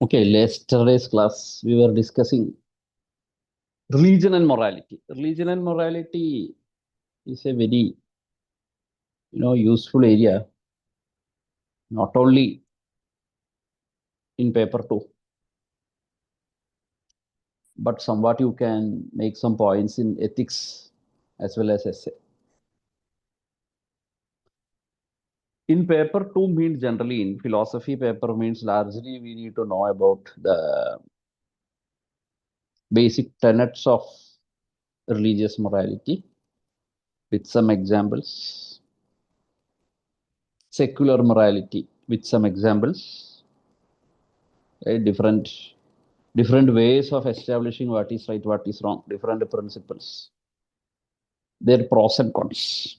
Okay, yesterday's class we were discussing religion and morality. Religion and morality is a very useful area, not only in paper two, but somewhat you can make some points in ethics as well as essay. In paper two means generally in philosophy paper means largely we need to know about the basic tenets of religious morality with some examples, secular morality with some examples, right? Different ways of establishing what is right, what is wrong, different principles, their pros and cons.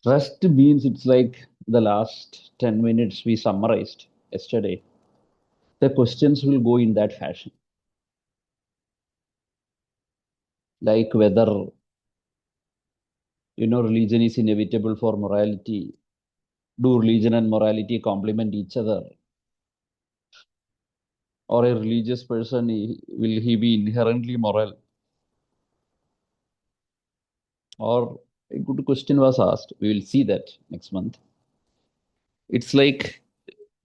Rest means it's like the last 10 minutes we summarized yesterday. The questions will go in that fashion, like whether religion is inevitable for morality. Do religion and morality complement each other? Or a religious person, will he be inherently moral? Or a good question was asked. We will see that next month. It's like,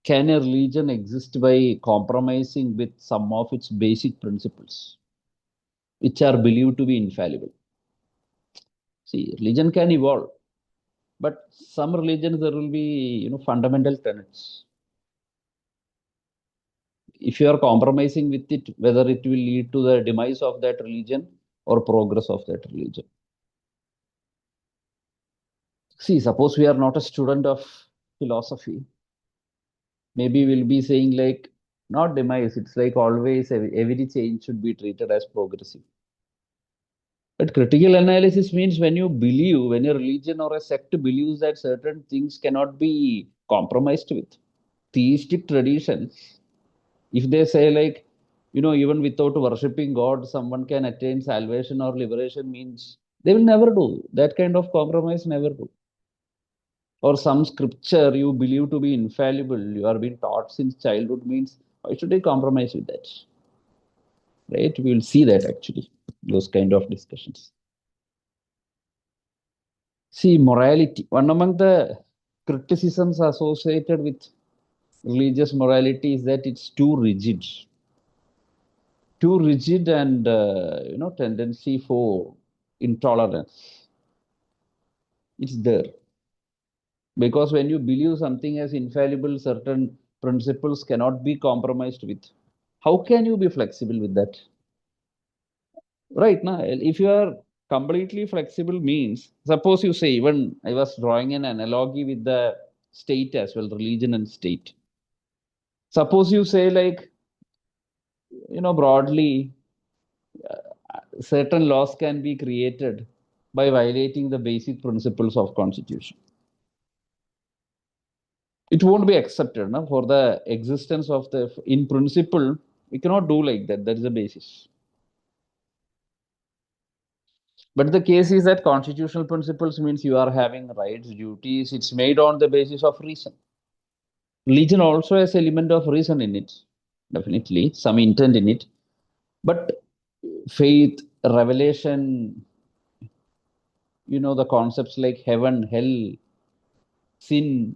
can a religion exist by compromising with some of its basic principles, which are believed to be infallible? See, religion can evolve, but some religions there will be, fundamental tenets. If you are compromising with it, whether it will lead to the demise of that religion or progress of that religion. See, suppose we are not a student of philosophy, maybe we'll be saying like, not demise, it's like always every change should be treated as progressive. But critical analysis means when a religion or a sect believes that certain things cannot be compromised with. Theistic traditions, if they say like, even without worshipping God, someone can attain salvation or liberation, means they will never do that kind of compromise, never do. Or some scripture you believe to be infallible, you are being taught since childhood, means why should I compromise with that? Right? We will see that actually, those kind of discussions. See, morality. One among the criticisms associated with religious morality is that it's too rigid, and tendency for intolerance. It's there because when you believe something as infallible, certain principles cannot be compromised with. How can you be flexible with that? Right now, if you are completely flexible, means suppose you say, even I was drawing an analogy with the state as well, religion and state. Suppose you say like, broadly, certain laws can be created by violating the basic principles of constitution. It won't be accepted, no? For the existence of the, in principle, we cannot do like that. That is the basis. But the case is that constitutional principles means you are having rights, duties. It's made on the basis of reason. Religion also has element of reason in it, definitely some intent in it. But faith, revelation, the concepts like heaven, hell, sin,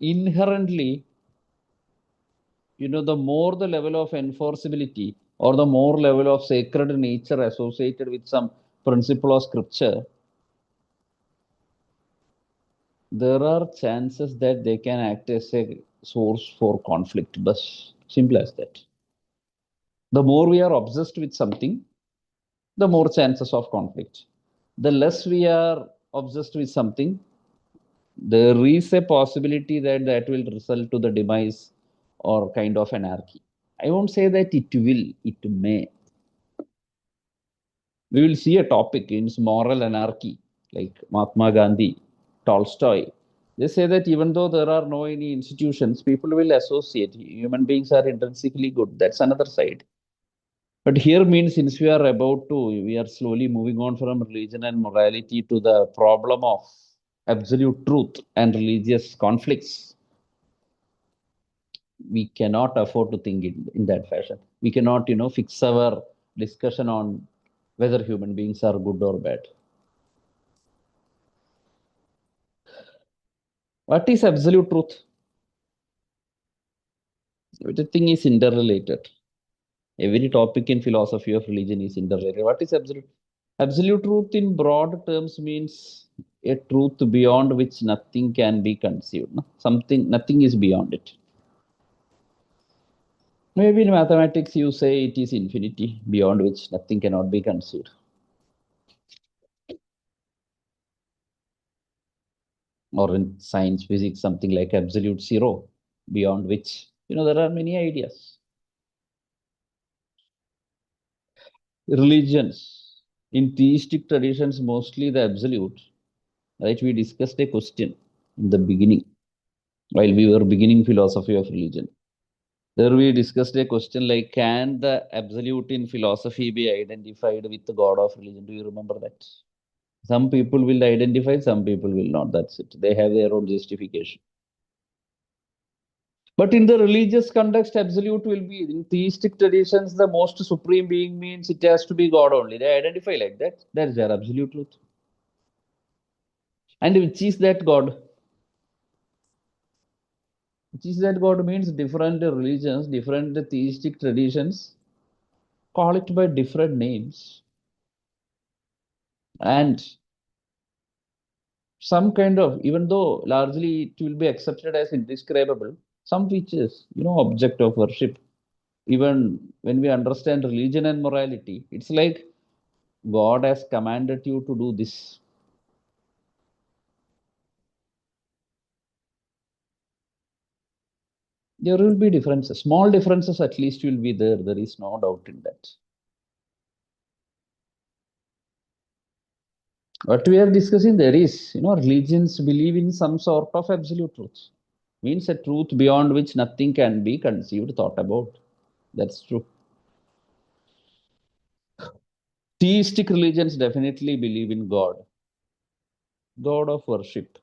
inherently, the more the level of enforceability or the more level of sacred nature associated with some principle of scripture, there are chances that they can act as a source for conflict. But simple as that. The more we are obsessed with something, the more chances of conflict. The less we are obsessed with something, there is a possibility that that will result to the demise or kind of anarchy. I won't say that it will, it may. We will see a topic in moral anarchy, like Mahatma Gandhi, Tolstoy. They say that even though there are no any institutions, people will associate. Human beings are intrinsically good. That's another side. But here means since we are slowly moving on from religion and morality to the problem of absolute truth and religious conflicts, we cannot afford to think in that fashion. We cannot, fix our discussion on whether human beings are good or bad. What is absolute truth? Everything is interrelated. Every topic in philosophy of religion is interrelated. What is absolute? Absolute truth in broad terms means a truth beyond which nothing can be conceived. No? Nothing is beyond it. Maybe in mathematics you say it is infinity, beyond which nothing cannot be conceived. Or in science, physics, something like absolute zero, beyond which, there are many ideas. Religions, in theistic traditions, mostly the absolute, right? We discussed a question in the beginning, while we were beginning philosophy of religion. There we discussed a question like, can the absolute in philosophy be identified with the God of religion? Do you remember that? Some people will identify, some people will not. That's it. They have their own justification. But in the religious context, absolute will be in theistic traditions, the most supreme being means it has to be God only. They identify like that. That is their absolute truth. And which is that God? Which is that God means different religions, different theistic traditions call it by different names. And some kind of, even though largely it will be accepted as indescribable, some features, object of worship, even when we understand religion and morality, it's like God has commanded you to do this. There will be differences. Small differences at least will be there. There is no doubt in that. What we are discussing, there is, religions believe in some sort of absolute truth. Means a truth beyond which nothing can be conceived, thought about. That's true. Theistic religions definitely believe in God, God of worship.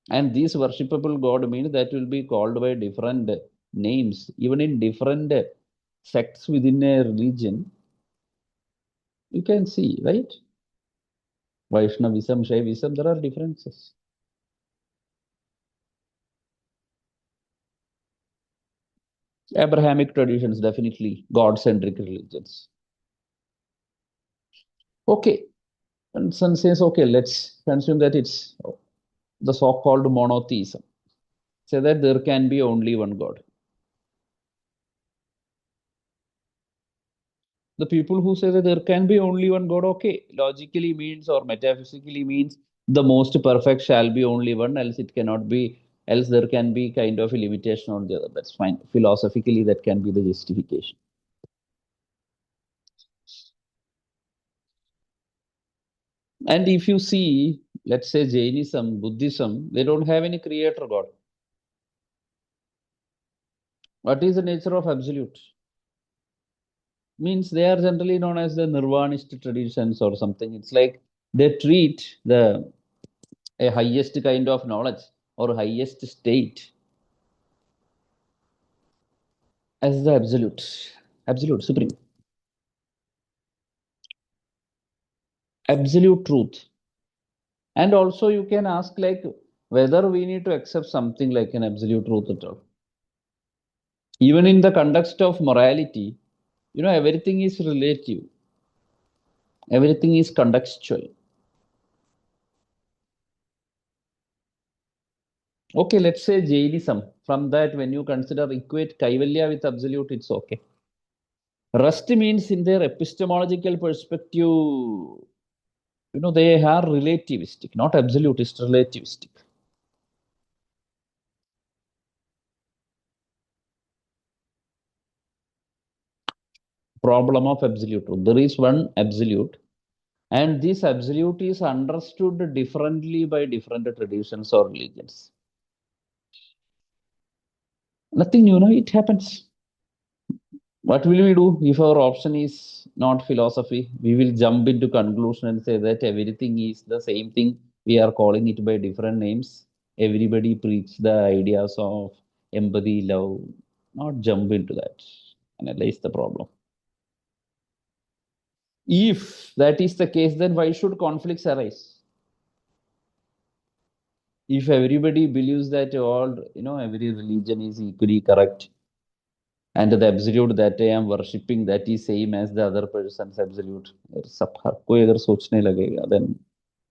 And this worshipable God means that will be called by different names, even in different sects within a religion. You can see, right? Vaishnavism, Shaivism, there are differences. Abrahamic traditions, definitely God-centric religions. Okay, and some says, okay, let's consume that it's the so-called monotheism. Say that there can be only one God. The people who say that there can be only one God, okay, logically means or metaphysically means the most perfect shall be only one, else it cannot be, else there can be kind of a limitation on the other. That's fine. Philosophically, that can be the justification. And if you see, let's say Jainism, Buddhism, they don't have any creator God. What is the nature of absolute? Means they are generally known as the Nirvanist traditions or something. It's like they treat the a highest kind of knowledge or highest state as the absolute, supreme, absolute truth. And also you can ask like whether we need to accept something like an absolute truth at all. Even in the context of morality, everything is relative, everything is contextual. Okay, let's say Jainism. From that, when you consider equate Kaivalya with absolute, it's okay. Rust means in their epistemological perspective, they are relativistic, not absolutist, relativistic. Problem of absolute truth. There is one absolute, and this absolute is understood differently by different traditions or religions. Nothing new, it happens. What will we do if our option is not philosophy? We will jump into conclusion and say that everything is the same thing We are calling it by different names. Everybody preach the ideas of empathy, love. Not jump into that. Analyze the problem. If that is the case, then why should conflicts arise? If everybody believes that every religion is equally correct, and the absolute that I am worshipping that is same as the other person's absolute, सब हर कोई अगर सोचने लगेगा, then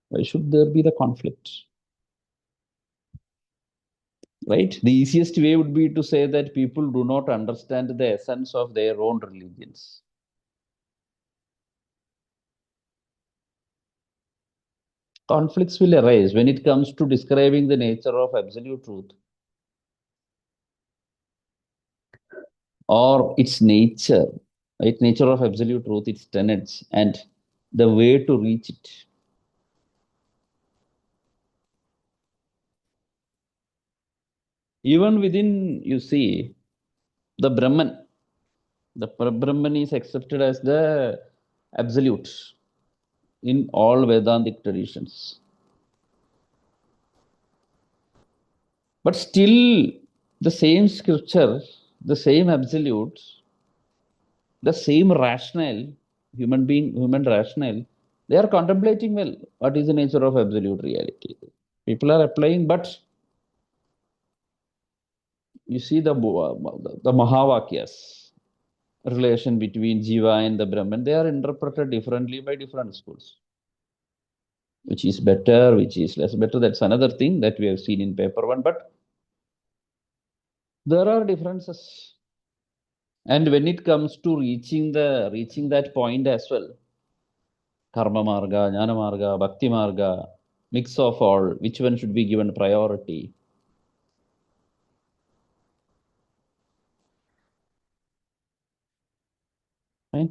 why should there be the conflict? Right? The easiest way would be to say that people do not understand the essence of their own religions. Conflicts will arise when it comes to describing the nature of absolute truth or its nature, right? Nature of absolute truth, its tenets, and the way to reach it. Even within, you see, the Brahman, the Brahman is accepted as the absolute in all Vedantic traditions. But still, the same scripture, the same absolute, the same rationale, human rationale, they are contemplating well what is the nature of absolute reality. People are applying, but you see the Mahavakyas, relation between Jiva and the Brahman, they are interpreted differently by different schools. Which is better, which is less better, that's another thing that we have seen in paper one, but there are differences. And when it comes to reaching that point as well, karma marga, jnana marga, bhakti marga, mix of all, which one should be given priority? Right?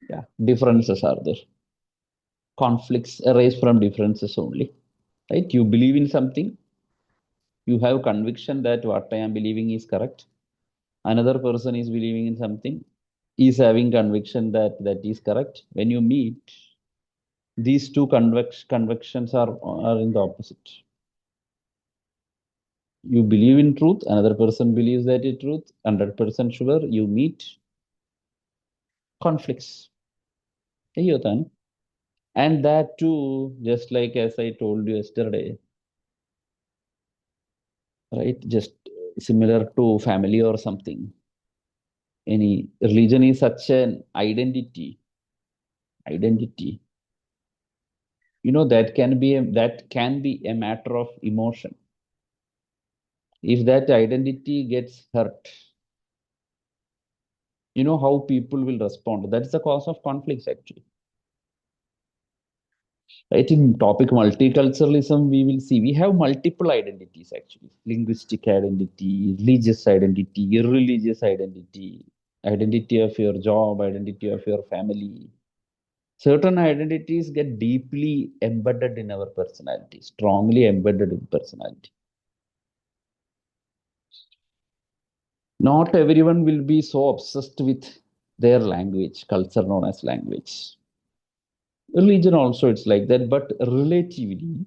Yeah, differences are there. Conflicts arise from differences only. Right? You believe in something, you have conviction that what I am believing is correct. Another person is believing in something, is having conviction that that is correct. When you meet, these two convictions are in the opposite. You believe in truth, another person believes that is truth, 100% sure, you meet, conflicts. यही होता है ना? And that too, just like as I told you yesterday, right? Just similar to family or something. Any religion is such an identity. That can be a matter of emotion. If that identity gets hurt, you know how people will respond. That's the cause of conflicts, actually. Right, in topic multiculturalism, we will see we have multiple identities actually: linguistic identity, religious identity, irreligious identity, identity of your job, identity of your family. Certain identities get deeply embedded in our personality, strongly embedded in personality. Not everyone will be so obsessed with their language, culture known as language. Religion also, it's like that, but relatively,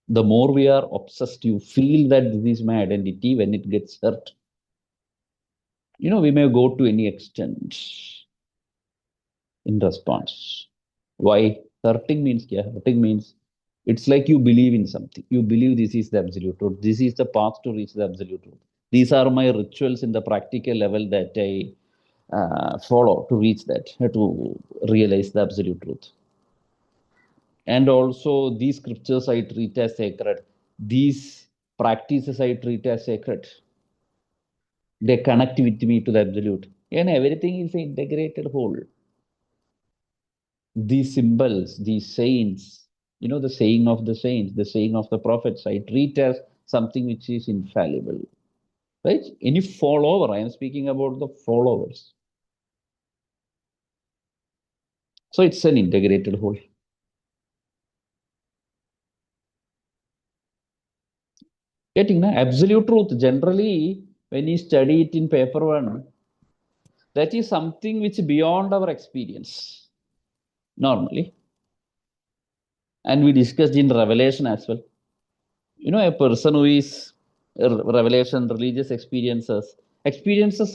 the more we are obsessed, you feel that this is my identity. When it gets hurt, we may go to any extent in response. Why? Hurting means, yeah, hurting means it's like you believe in something. You believe this is the absolute truth. This is the path to reach the absolute truth. These are my rituals in the practical level that I follow to reach that, to realize the absolute truth. And also, these scriptures I treat as sacred. These practices I treat as sacred. They connect with me to the absolute. And everything is an integrated whole. These symbols, these saints, the saying of the saints, the saying of the prophets, I treat as something which is infallible. Right? Any follower, I am speaking about the followers. So it's an integrated whole. Getting the absolute truth. Generally, when you study it in paper one, that is something which beyond our experience. normally. And we discussed in Revelation as well. A person who is revelation, religious experiences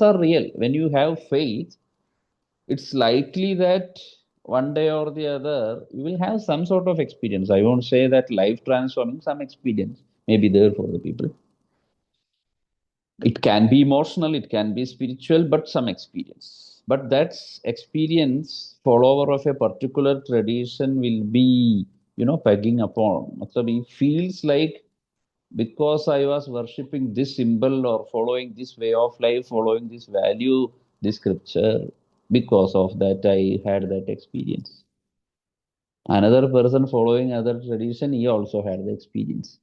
are real. When you have faith, it's likely that one day or the other you will have some sort of experience. I won't say that life transforming, some experience may be there for the people. It can be emotional, it can be spiritual, but some experience. But that's experience follower of a particular tradition will be, pegging upon. So he feels like because I was worshipping this symbol or following this way of life, following this value, this scripture, because of that I had that experience. Another person following other tradition, he also had the experience.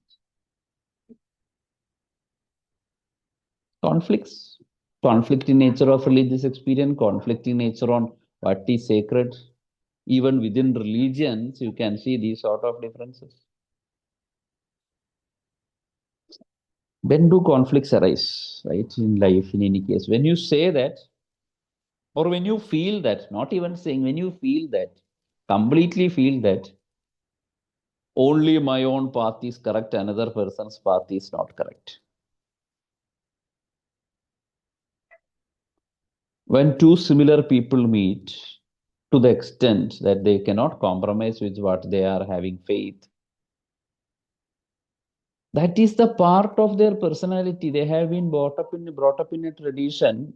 Conflicts, conflict in nature of religious experience, conflict in nature on what is sacred. Even within religions, you can see these sort of differences. When do conflicts arise, right, in life, in any case? When you say that, or when you feel that, not even saying, when you feel that, completely feel that only my own path is correct, another person's path is not correct. When two similar people meet to the extent that they cannot compromise with what they are having faith, that is the part of their personality. They have been brought up in a tradition.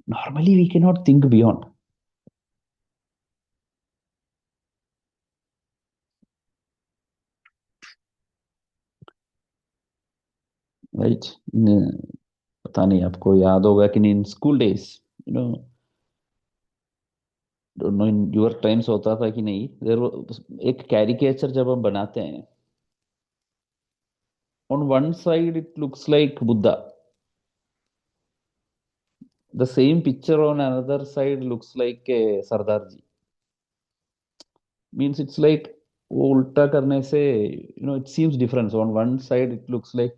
Normally, we cannot think beyond. Right? पता नहीं आपको याद होगा कि नहीं, in school days, you know don't know in your time's होता था कि नहीं, एक कैरिकेचर जब हम बनाते हैं, on one side it looks like Buddha, the same picture on another side looks like a Sardarji. Means it's like वो उल्टा करने से, it seems different. So on one side it looks like,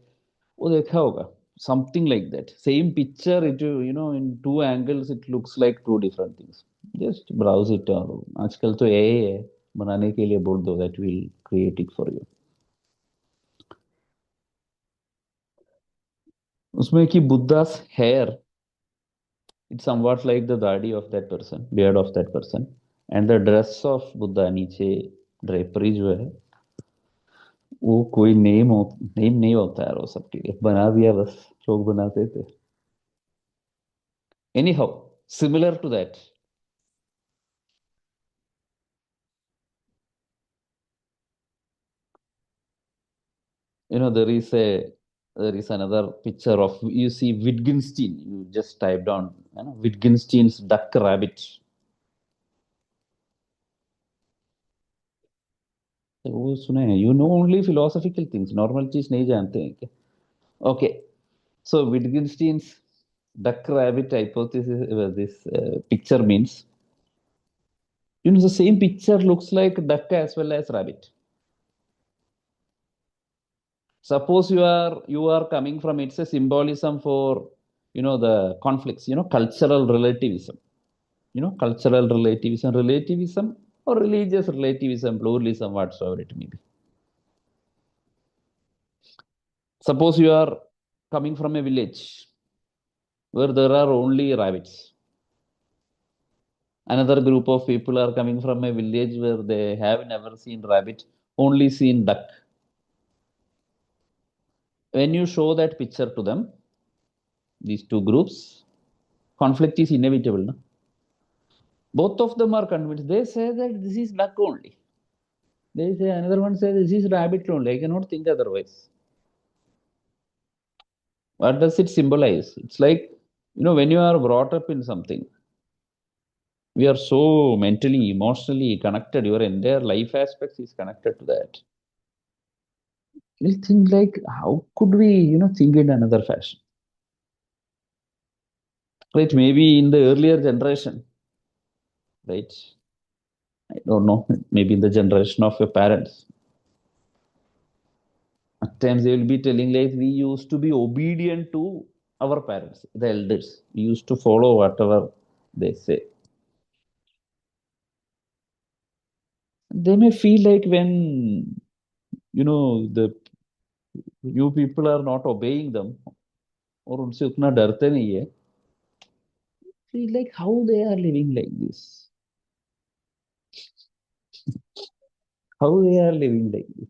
वो देखा होगा, something like that, same picture, it in two angles it looks like two different things. Just browse it, और आजकल तो AI है, बनाने के लिए बोल दो, that will create it for you. उसमें कि Buddha's hair, it's somewhat like the body of that person, beard of that person, and the dress of Buddha, नीचे drapery जो है, वो कोई नेम नहीं होता है, वो सबके लिए बना दिया, बस लोग बनाते थे. Anyhow, similar to that, there is another picture of, you see Wittgenstein, you just type down, Wittgenstein's duck rabbit. तो वो सुने हैं, you know only philosophical things, normal चीज नहीं जानते हैं क्या? Okay, so Wittgenstein's duck rabbit hypothesis, this picture means, the same picture looks like duck as well as rabbit. Suppose you are coming from, it's a symbolism for, the conflicts, cultural relativism, relativism or religious relativism, pluralism, whatsoever it may be. Suppose you are coming from a village where there are only rabbits. Another group of people are coming from a village where they have never seen rabbit, only seen duck. When you show that picture to them, these two groups, conflict is inevitable. No? Both of them are convinced. They say that this is duck only. They say, another one says this is rabbit only. I cannot think otherwise. What does it symbolize? It's like, when you are brought up in something, we are so mentally, emotionally connected. Your entire life aspects is connected to that. We'll think like, how could we, think in another fashion? Right? Maybe in the earlier generation, right? I don't know. Maybe in the generation of your parents. At times they will be telling like, we used to be obedient to our parents, the elders. We used to follow whatever they say. They may feel like when, the you people are not obeying them और उनसे उतना डरते नहीं है, feel like how they are living like this, how they are living like this.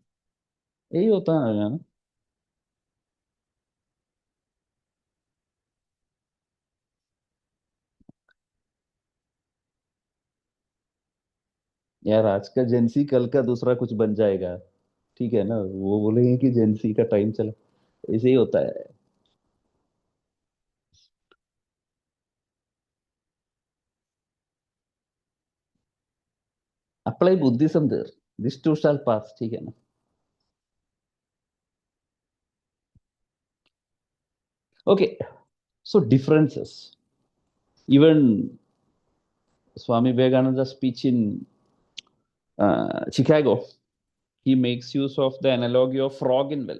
यही होता है ना। यार आज का जेंसी कल का दूसरा कुछ बन जाएगा। ठीक है ना, वो बोलेंगे कि जेंसी का टाइम चला। ऐसे ही होता है। Apply Buddhism there, this too shall pass, ठीक है ना। Okay, so differences, even Swami Vivekananda speech in Chicago, he makes use of the analogy of frog in well.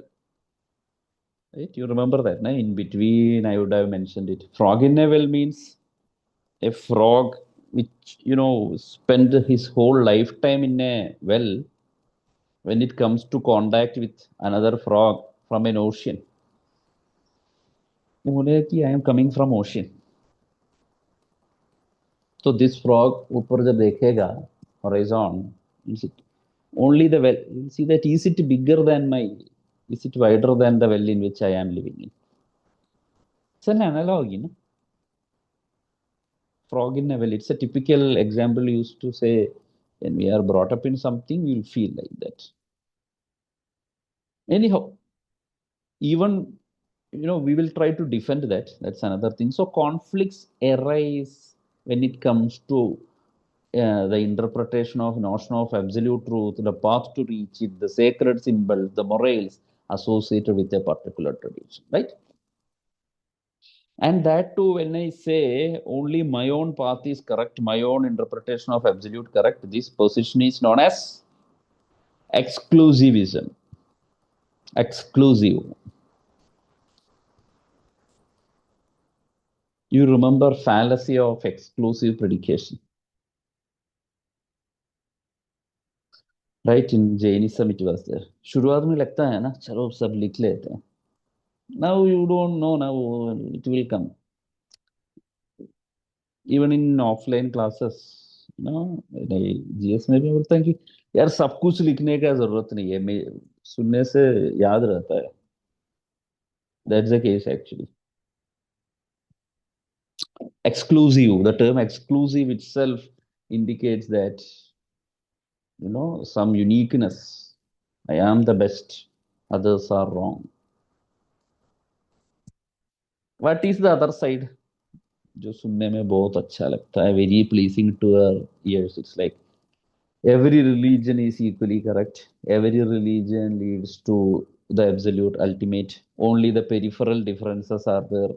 Right? You remember that, no? In between, I would have mentioned it. Frog in a well means a frog which, spend his whole lifetime in a well. When it comes to contact with another frog from an ocean, बोले कि I am coming from ocean. So this frog ऊपर जब देखेगा horizon, only the well, you see that is it bigger than my, is it wider than the well in which I am living in? It's an analogy, no? Frog in a well. It's a typical example used to say when we are brought up in something, we'll feel like that. Anyhow, even we will try to defend that. That's another thing. So conflicts arise when it comes to the interpretation of notion of absolute truth, the path to reach it, the sacred symbols, the morals associated with a particular tradition, right? And that too, when I say only my own path is correct, my own interpretation of absolute correct, this position is known as exclusivism. Exclusive. You remember fallacy of exclusive predication, right? In Jainism it was there. शुरुआत में लगता है ना, चलो सब लिख लेते हैं। Now you don't know, now it will come. Even in offline classes, GS में भी बोलता है कि यार सब कुछ लिखने का जरूरत नहीं है, मैं सुनने से याद रहता है। That's the case actually. Exclusive, the term exclusive itself indicates that, some uniqueness. I am the best, others are wrong. What is the other side? जो सुनने में बहुत अच्छा लगता है, very pleasing to our ears. It's like every religion is equally correct. Every religion leads to the absolute ultimate. Only the peripheral differences are there.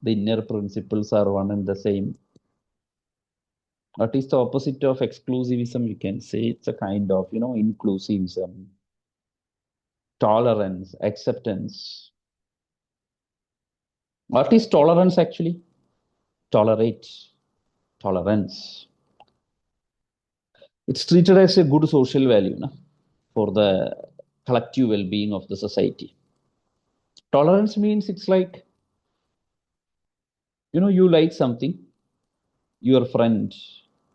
The inner principles are one and the same. What is the opposite of exclusivism? You can say it's a kind of, inclusivism, tolerance, acceptance. What is tolerance actually? Tolerate, tolerance. It's treated as a good social value, no? For the collective well-being of the society. Tolerance means it's like, you like something, your friend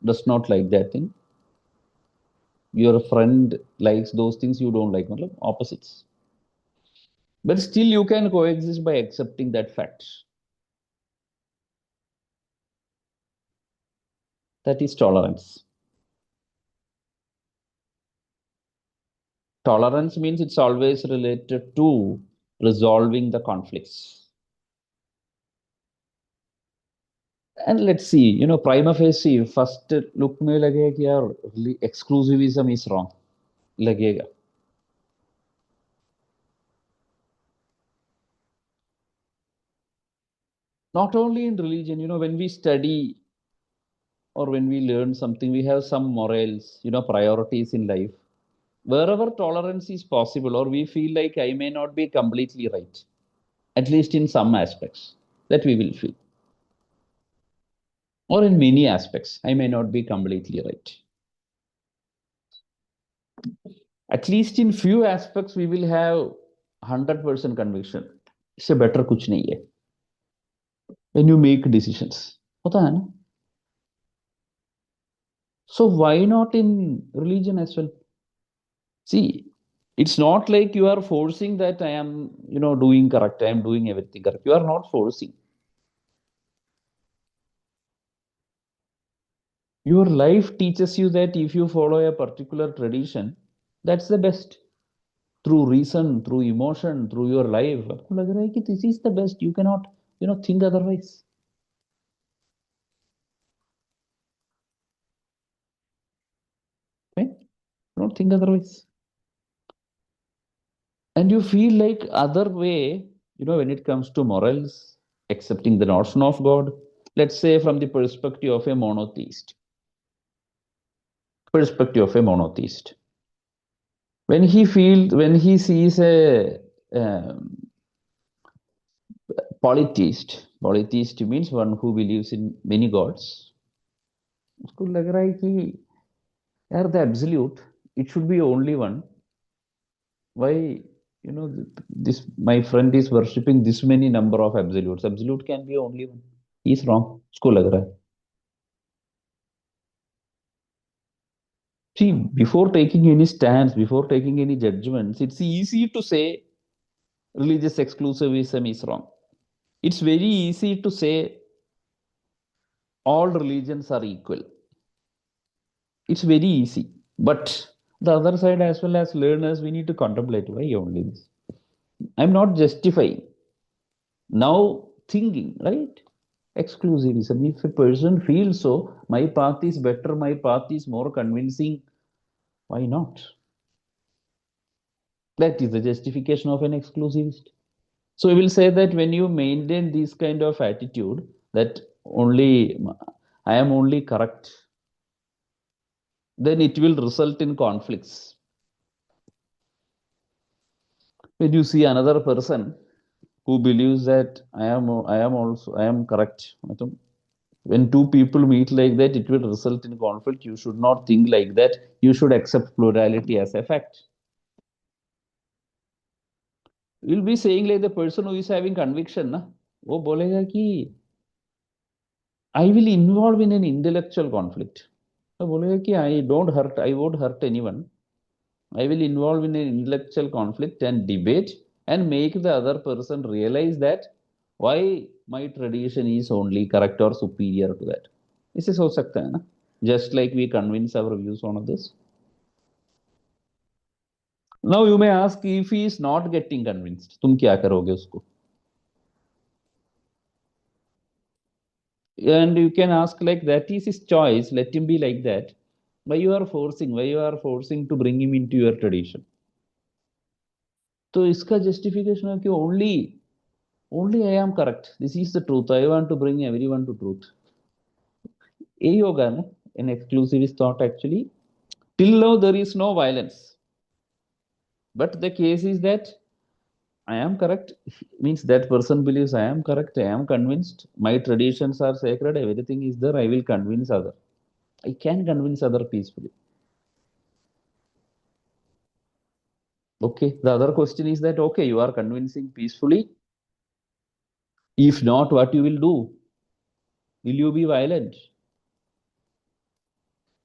does not like that thing. Your friend likes those things you don't like, मतलब opposites. But still you can coexist by accepting that fact. That is tolerance. Tolerance means it's always related to resolving the conflicts. And let's see, prima facie, first look में लगेगा कि यार exclusivism is wrong. लगेगा. Not only in religion, when we study or when we learn something, we have some morals, priorities in life. Wherever tolerance is possible, or we feel like I may not be completely right, at least in some aspects, that we will feel. Or in many aspects, I may not be completely right. At least in few aspects, we will have 100% conviction. इससे better कुछ नहीं है when you make decisions. होता है ना? So why not in religion as well? See, it's not like you are forcing that I am, doing correct. I am doing everything correct. You are not forcing. Your life teaches you that if you follow a particular tradition, that's the best. Through reason, through emotion, through your life. आपको लग रहा है कि this is the best. You cannot, think otherwise. Right? Don't think otherwise. And you feel like other way, when it comes to morals, accepting the notion of God, let's say from the perspective of a monotheist. Perspective of a monotheist. When he sees a polytheist means one who believes in many gods. उसको लग रहा है कि यार the absolute, it should be only one. Why, this my friend is worshipping this many number of absolutes? Absolute can be only one. He's wrong. उसको लग रहा है. See, before taking any stance, before taking any judgments, it's easy to say religious exclusivism is wrong. It's very easy to say all religions are equal. It's very easy. But the other side, as well as learners, we need to contemplate why only this. I'm not justifying. Now thinking, right? Exclusivism. If a person feels so, my path is better, my path is more convincing, why not? That is the justification of an exclusivist. So we will say that when you maintain this kind of attitude, that only I am only correct, then it will result in conflicts. When you see another person who believes that I am correct, when two people meet like that, it will result in conflict. You should not think like that. You should accept plurality as a fact. You'll be saying like the person who is having conviction, ना, वो बोलेगा कि I will involve in an intellectual conflict. तो बोलेगा कि I won't hurt anyone. I will involve in an intellectual conflict and debate and make the other person realize that why my tradition is only correct or superior to that. इससे सोच सकते हैं ना? Just like we convince our views on others. Now you may ask if he is not getting convinced, तुम क्या करोगे उसको? And you can ask like that is his choice. Let him be like that. Why you are forcing? Why you are forcing to bring him into your tradition? तो इसका justification है कि only I am correct. This is the truth. I want to bring everyone to truth. यही होगा ना? An exclusivist thought actually. Till now there is no violence, but the case is that I am correct means that person believes I am correct. I am convinced. My traditions are sacred. Everything is there. I will convince other. I can convince other peacefully. Okay. The other question is that okay, you are convincing peacefully. If not, what you will do? Will you be violent?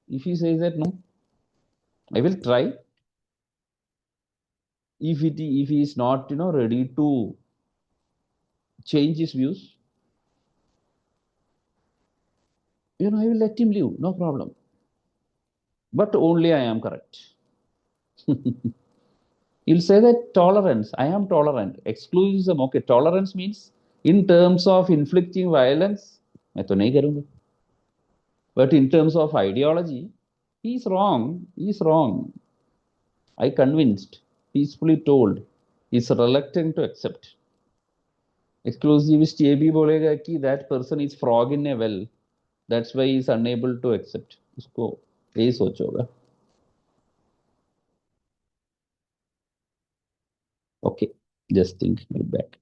If he says that no, I will try. If he is not ready to change his views, I will let him live. No problem. But only I am correct. You'll say that tolerance. I am tolerant. Exclusivism. Okay. Tolerance means in terms of inflicting violence, मैं तो नहीं करूंगा. But in terms of ideology, he's wrong. He's wrong. I convinced, peacefully told, is reluctant to accept. Exclusivist ये भी बोलेगा कि that person is frog in a well. That's why he is unable to accept. उसको यही सोच होगा. Okay, just think back.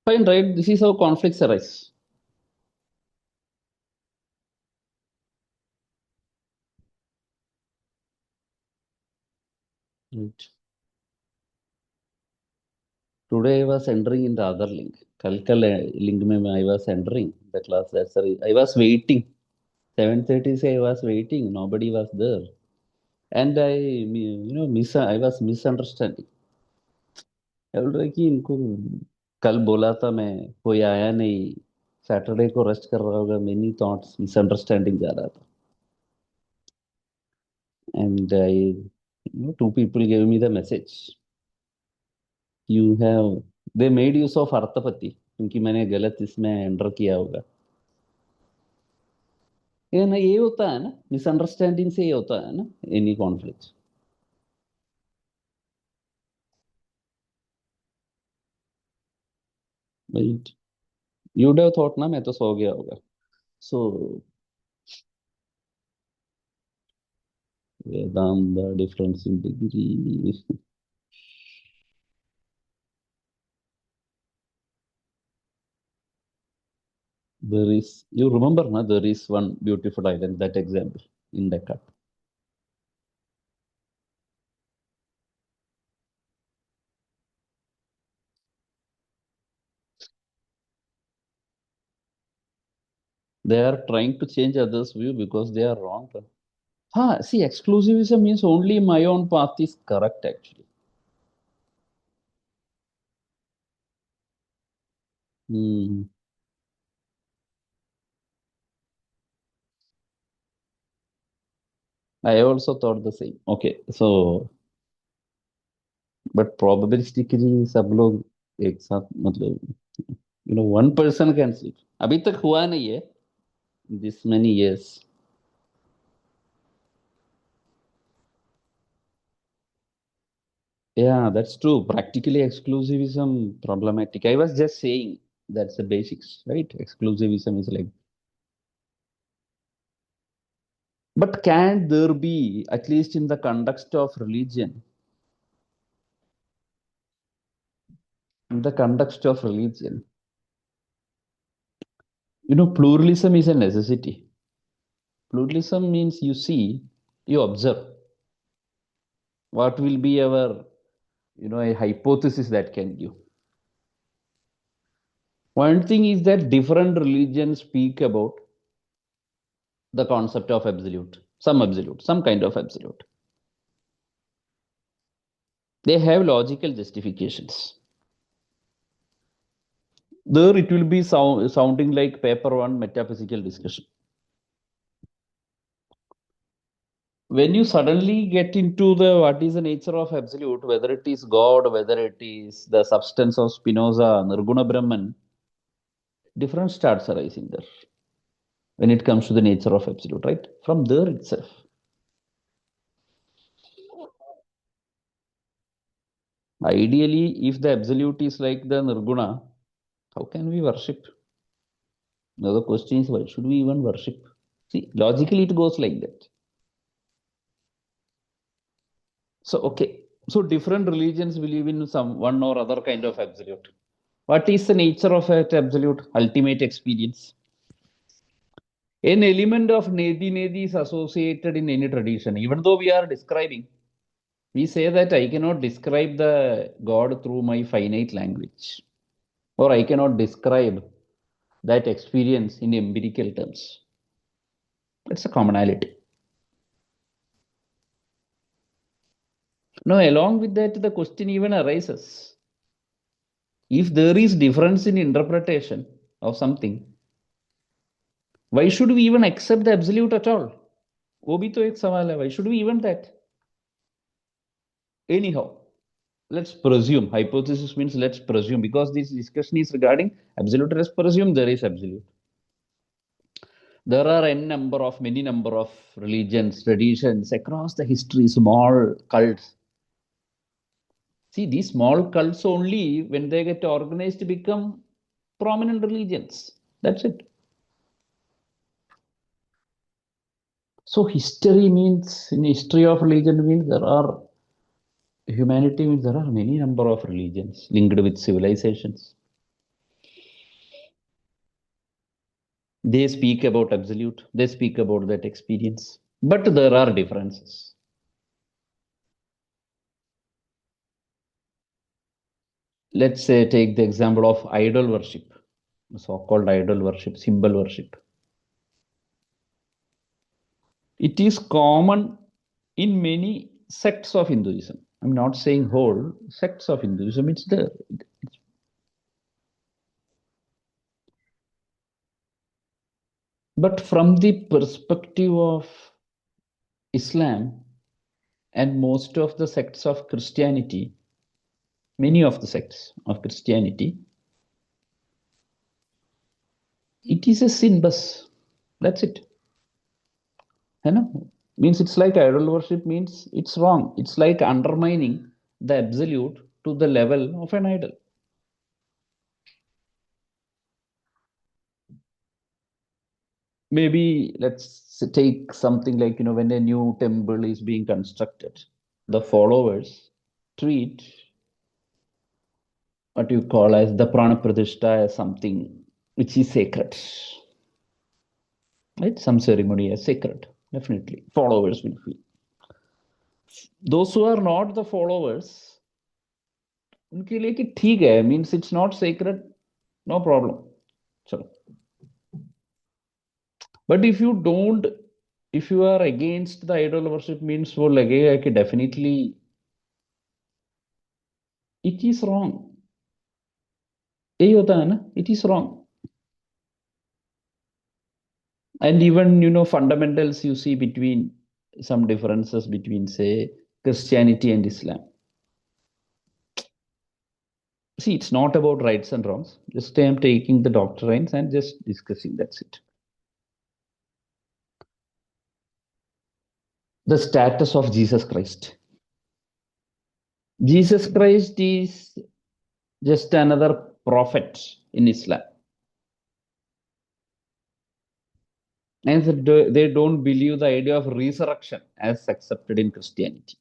Fine, right? This is how conflicts arise. Right. Today I was entering in the other link. Kalkal link mein I was entering the class. That's the I was waiting. 7:30 say I was waiting. Nobody was there. And I was misunderstanding. I बोल रहा कि इनको कल बोला था मैं कोई आया नहीं सैटरडे को रेस्ट कर रहा होगा मेनी थॉट्स मिसअंडरस्टैंडिंग जा रहा था and I two people gave me the message you have they made use of अर्थपति क्योंकि मैंने गलत इसमें एंटर किया होगा ये ना ये होता है ना मिसअंडरस्टैंडिंग से ये होता है ना any conflict right you would have thought ना मैं तो सो गया होगा सो Vedanta difference in degree. There is, you remember, na, there is one beautiful island, that example in Decca. They are trying to change others' view because they are wrong. See, exclusivism means only my own path is correct, actually. Hmm. I also thought the same. Okay, so, but probabilistically, सब लोग एक साथ मतलब, one person can sleep. अभी तक हुआ नहीं है, this many years. Yeah, that's true. Practically exclusivism problematic. I was just saying that's the basics, right? Exclusivism is like, but can there be, at least in the context of religion, in the context of religion, pluralism is a necessity. Pluralism means you see, you observe what will be our, a hypothesis that can give. One thing is that different religions speak about the concept of absolute, some kind of absolute. They have logical justifications. There it will be sounding like paper one metaphysical discussion. When you suddenly get into the what is the nature of absolute, whether it is God, whether it is the substance of Spinoza, Nirguna Brahman, different starts arising there when it comes to the nature of absolute, right? From there itself. Ideally, if the absolute is like the Nirguna, how can we worship? Now the question is, why should we even worship? See, logically it goes like that. So, okay. So different religions believe in some one or other kind of absolute. What is the nature of that absolute ultimate experience? An element of Nedi Nedi is associated in any tradition. Even though we are describing, we say that I cannot describe the God through my finite language, or I cannot describe that experience in empirical terms. It's a commonality. Now, along with that, the question even arises. If there is difference in interpretation of something, why should we even accept the absolute at all? वो भी तो एक सवाल है. Why should we even that? Anyhow, let's presume. Hypothesis means let's presume, because this discussion is regarding absolute. Let's presume there is absolute. There are many number of religions, traditions across the history, small cults. See, these small cults only, when they get organized, become prominent religions. That's it. So history means, in history of religion means there are, humanity means there are many number of religions linked with civilizations. They speak about absolute, they speak about that experience, but there are differences. Let's say, take the example of idol worship, so-called idol worship, symbol worship. It is common in many sects of Hinduism. I'm not saying whole sects of Hinduism, it's there. But from the perspective of Islam and most of the sects of Christianity, many of the sects of Christianity, it is a sin bus. That's it. You know? Means it's like idol worship means it's wrong. It's like undermining the absolute to the level of an idol. Maybe let's take something like, when a new temple is being constructed, the followers treat what you call as the prana pratishta as something which is sacred, right? Some ceremony as sacred, definitely. Followers will feel. Those who are not the followers, उनके लिए कि ठीक है, means it's not sacred, no problem. चलो. But if you are against the idol worship, means वो लगेगा कि definitely it is wrong. यही होता है ना, it is wrong. And even, fundamentals you see between some differences between, say, Christianity and Islam. See, it's not about rights and wrongs. Just I am taking the doctrines and just discussing. That's it. The status of Jesus Christ. Jesus Christ is just another prophet in Islam. And they don't believe the idea of resurrection as accepted in Christianity.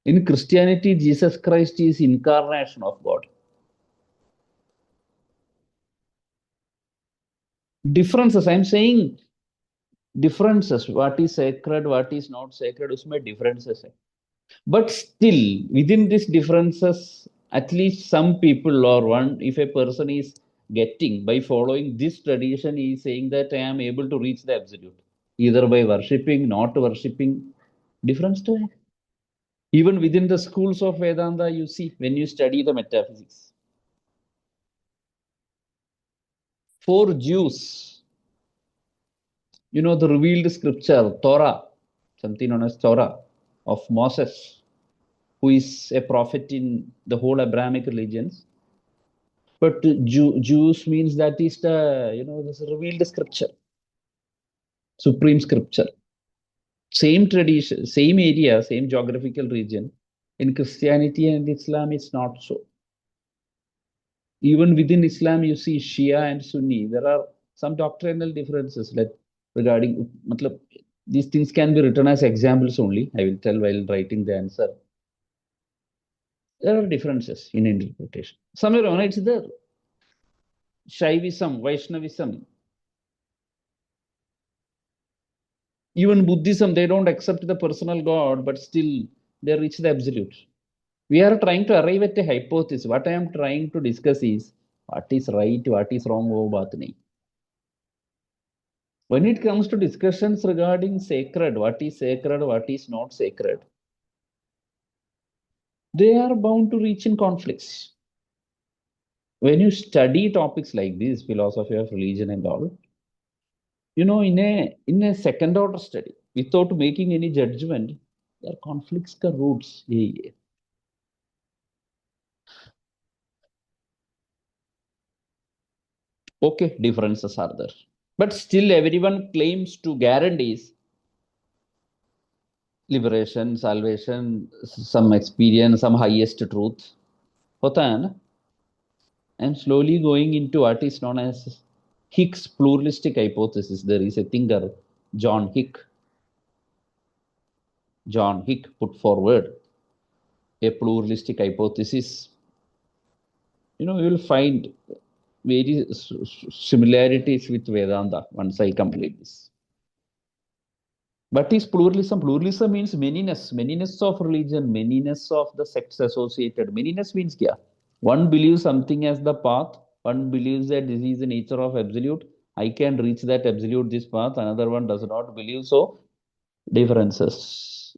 In Christianity, Jesus Christ is incarnation of God. Differences, I'm saying differences. What is sacred, what is not sacred, usme differences hai. But still, within these differences, at least some people or one, if a person is getting by following this tradition, he is saying that I am able to reach the absolute, either by worshipping, not worshipping. Difference to hai. Even within the schools of Vedanta, you see, when you study the metaphysics. For Jews, the revealed scripture, Torah, something known as Torah of Moses, who is a prophet in the whole Abrahamic religions. But Jews means that is the, this revealed scripture, supreme scripture. Same tradition, same area, same geographical region. In Christianity and Islam, it's not so. Even within Islam, you see Shia and Sunni. There are some doctrinal differences like regarding, matlab, these things can be written as examples only. I will tell while writing the answer. There are differences in interpretation. Somewhere on it's there. Shaivism, Vaishnavism, even Buddhism, they don't accept the personal God, but still they reach the absolute. We are trying to arrive at a hypothesis. What I am trying to discuss is what is right, what is wrong, wo baat nahi. When it comes to discussions regarding sacred, what is not sacred, they are bound to reach in conflicts. When you study topics like this, philosophy of religion and all, in a second order study, without making any judgment, there are conflicts ka roots. Okay, differences are there. But still everyone claims to guarantees liberation, salvation, some experience, some highest truth. होता है ना? I'm slowly going into what is known as Hicks pluralistic hypothesis. There is a thinker, John Hick. John Hick put forward a pluralistic hypothesis. You will find very similarities with Vedanta once I complete this. But is pluralism? Pluralism means manyness, manyness of religion, manyness of the sects associated. Manyness means kya? One believes something as the path, one believes that this is the nature of absolute. I can reach that absolute this path, another one does not believe, so differences.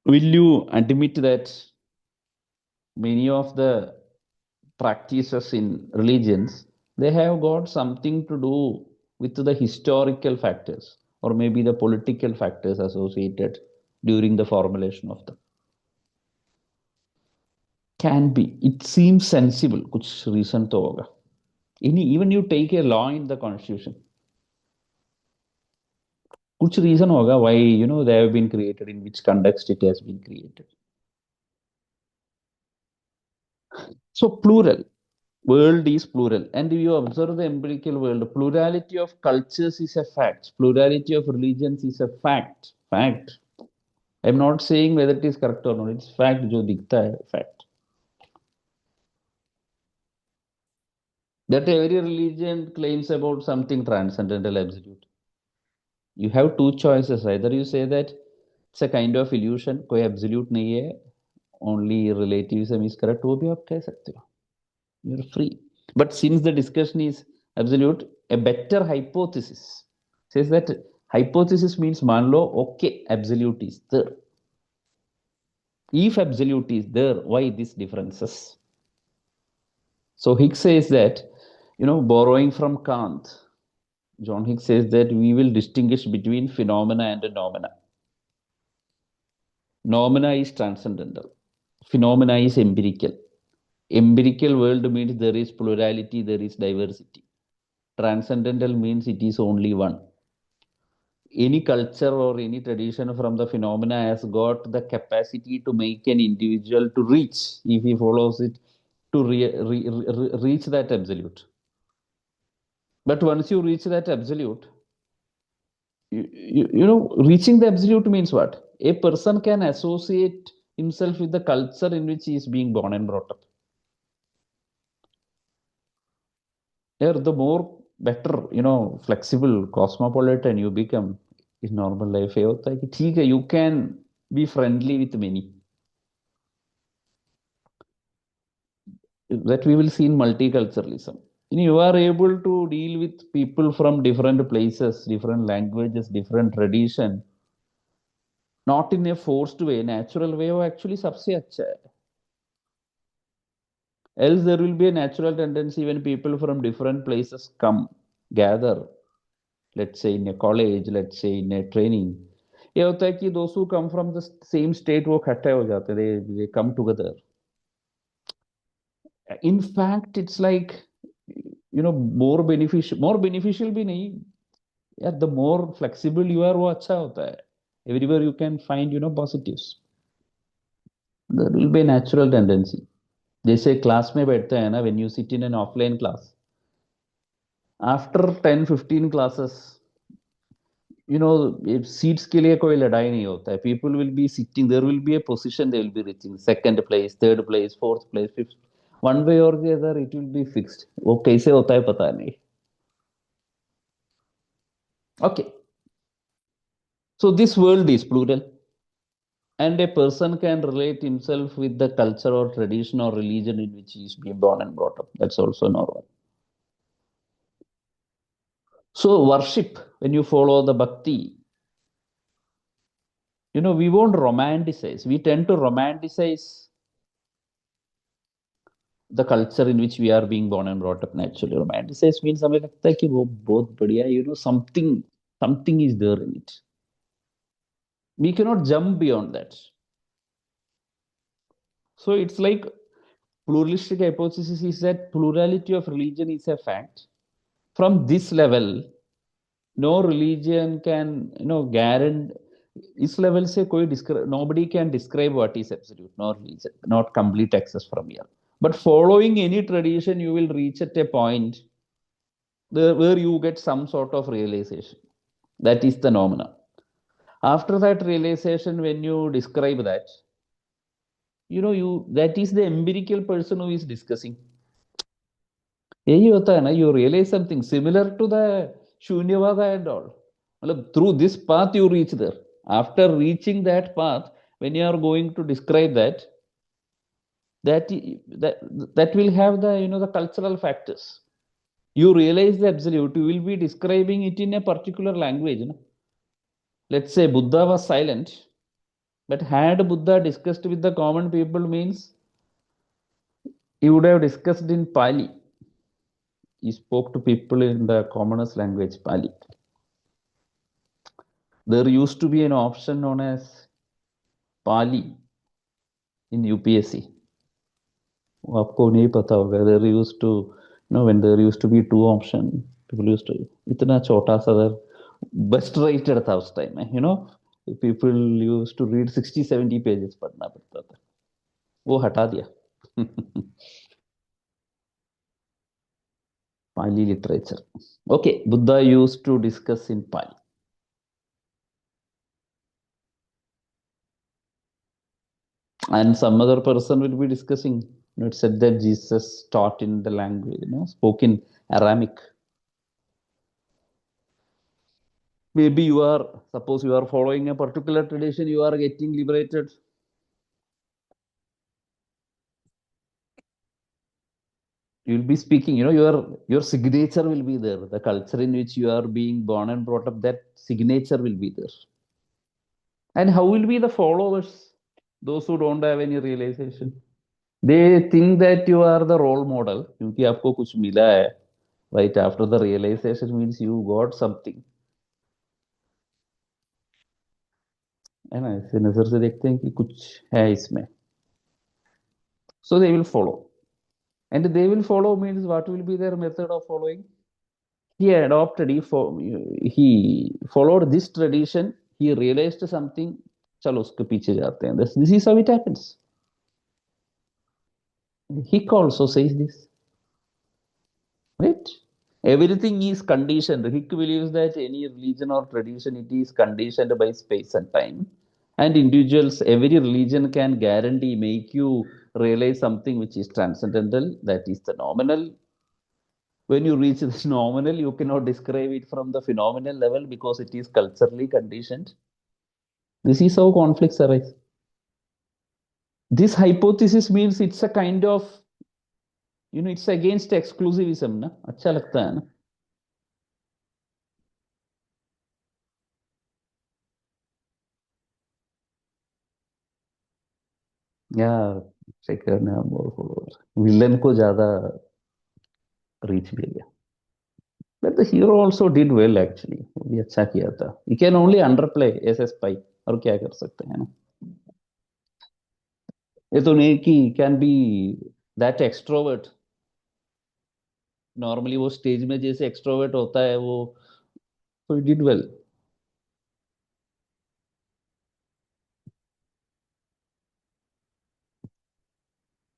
Will you admit that many of the practices in religions, they have got something to do with the historical factors or maybe the political factors associated during the formulation of them? Can be. It seems sensible. कुछ reason तो होगा. Even you take a law in the constitution, कुछ reason होगा why they have been created, in which context it has been created. So plural. World is plural, and if you observe the empirical world, plurality of cultures is a fact, plurality of religions is a fact. I'm not saying whether it is correct or not, it's fact. जो दिखता है fact, that every religion claims about something transcendental absolute. You have two choices. Either you say that it's a kind of illusion, कोई absolute नहीं है, only relativism is correct, वो भी आप कह सकते हो. You're free. But since the discussion is absolute, a better hypothesis says that hypothesis means मान लो, okay, absolute is there. If absolute is there, why these differences? So Hicks says that, borrowing from Kant, John Hicks says that we will distinguish between phenomena and noumena. Noumena is transcendental. Phenomena is empirical. Empirical world means there is plurality, there is diversity. Transcendental means it is only one. Any culture or any tradition from the phenomena has got the capacity to make an individual to reach, if he follows it, to reach that absolute. But once you reach that absolute, reaching the absolute means what? A person can associate himself with the culture in which he is being born and brought up. Here, the more better, flexible, cosmopolitan you become in normal life, you can be friendly with many. That we will see in multiculturalism. You are able to deal with people from different places, different languages, different tradition, not in a forced way, natural way. Actually, सबसे अच्छा है. Else there will be a natural tendency when people from different places come, gather, let's say in a college, let's say in a training. ये होता है कि those who come from the same state वो इकट्ठे हो जाते हैं, they come together. In fact, it's like, more beneficial भी नहीं. Yeah, the more flexible you are, वो अच्छा होता है. Everywhere you can find, positives. There will be a natural tendency. जैसे क्लास में बैठते हैं ना, when you sit in an offline class, after 10-15 classes, seats के लिए कोई लड़ाई नहीं होता है. People will be sitting, there will be a position they will be reaching, second place, third place, fourth place, fifth. One way or the other, it will be fixed. वो कैसे होता है पता नहीं. Okay. So this world is plural. And a person can relate himself with the culture or tradition or religion in which he is being born and brought up. That's also normal. So worship, when you follow the bhakti, we won't romanticize. We tend to romanticize the culture in which we are being born and brought up naturally. Romanticize means हमें लगता है कि वो बहुत बढ़िया, something is there in it. We cannot jump beyond that. So it's like pluralistic hypothesis is that plurality of religion is a fact. From this level, no religion can, guarantee. इस level से कोई nobody can describe what is absolute, no religion, not complete access from here. But following any tradition, you will reach at a point where you get some sort of realization. That is the noumena. After that realization, when you describe that, you that is the empirical person who is discussing. यही होता है ना, you realize something similar to the Shunyavada and all. मतलब through this path you reach there. After reaching that path, when you are going to describe that, that that that will have the the cultural factors. You realize the absolute, you will be describing it in a particular language. Let's say Buddha was silent, but had Buddha discussed with the common people means he would have discussed in Pali. He spoke to people in the commonest language, Pali. There used to be an option known as Pali in UPSC. आपको नहीं पता होगा. There used to, when there used to be two option, people used to, इतना छोटा सा best rated था उस time में, people used to read 60-70 pages पढ़ना पड़ता था. वो हटा दिया. Pali literature. Okay, Buddha used to discuss in Pali. And some other person will be discussing. It said that Jesus taught in the language, spoke in Aramaic. Maybe suppose you are following a particular tradition, you are getting liberated. You will be speaking, your signature will be there. The culture in which you are being born and brought up, that signature will be there. And how will be the followers? Those who don't have any realization. They think that you are the role model. क्योंकि आपको कुछ मिला है. Right after the realization means you got something. है ना, ऐसे नजर से देखते हैं कि कुछ है इसमें. So they will follow. And they will follow means what will be their method of following? He followed this tradition. He realized something. चलो उसके पीछे जाते हैं. This is how it happens. Hick also says this. Right? Everything is conditioned. Hick believes that any religion or tradition, it is conditioned by space and time. And individuals, every religion can guarantee, make you realize something which is transcendental, that is the nominal. When you reach the nominal, you cannot describe it from the phenomenal level because it is culturally conditioned. This is how conflicts arise. This hypothesis means it's a kind of, it's against exclusivism. ना अच्छा लगता है ना. या शेखर ने villain को ज्यादा reach भी गया. But the hero also did well actually. वो भी अच्छा किया था. He can only underplay as a spy. और क्या कर सकते हैं ना. ये तो नहीं कि can be that extrovert. Normally वो स्टेज में जैसे extrovert होता है वो. So he did well.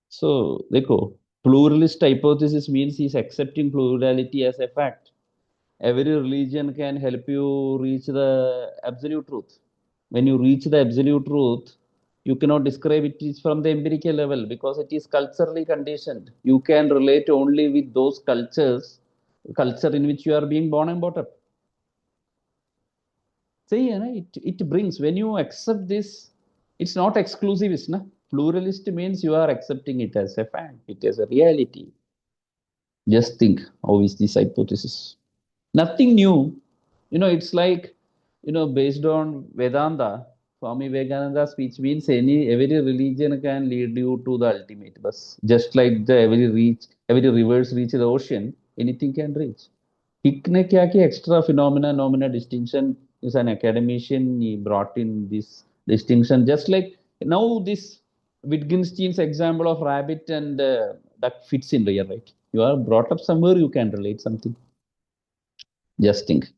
So देखो, pluralist hypothesis means he's accepting plurality as a fact. Every religion can help you reach the absolute truth. When you reach the absolute truth, you cannot describe it is from the empirical level because it is culturally conditioned. You can relate only with those culture in which you are being born and brought up. See, it brings, when you accept this, it's not exclusivist. Na? Pluralist means you are accepting it as a fact, it is a reality. Just think, how is this hypothesis? Nothing new. It's like, based on Vedanta, Swami Vivekananda's speech means every religion can lead you to the ultimate. But just like every rivers reach the ocean, anything can reach. Hikne kya ki extra nomina distinction is an academician. He brought in this distinction, just like now this Wittgenstein's example of rabbit and duck fits in here, right? You are brought up somewhere, you can relate something. Just think.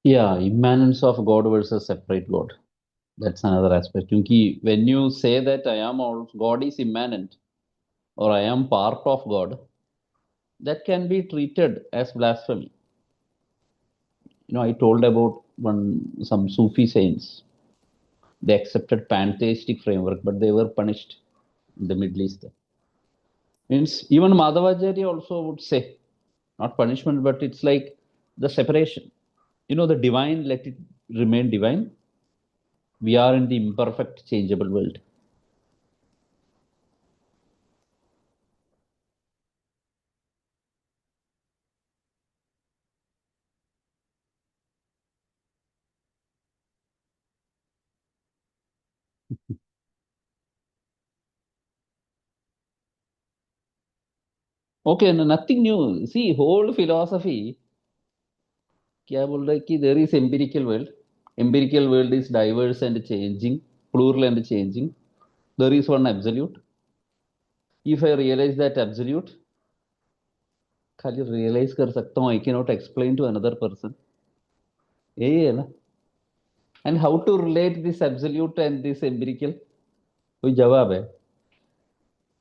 Yeah, immanence of God versus separate God. That's another aspect. Because when you say that I am all, God is immanent or I am part of God, that can be treated as blasphemy. I told about some Sufi saints. They accepted pantheistic framework, but they were punished in the Middle East. Means even Madhavacharya also would say, not punishment, but it's like the separation. The divine, let it remain divine. We are in the imperfect, changeable world. Okay, no, nothing new. See, whole philosophy, क्या बोल रहा है कि there is empirical world. Empirical world is diverse and changing, plural and changing. There is one absolute. If I realize that absolute, खाली realize कर सकता हूँ, I cannot explain to another person. यही है ना? And how to relate this absolute and this empirical? कोई जवाब है?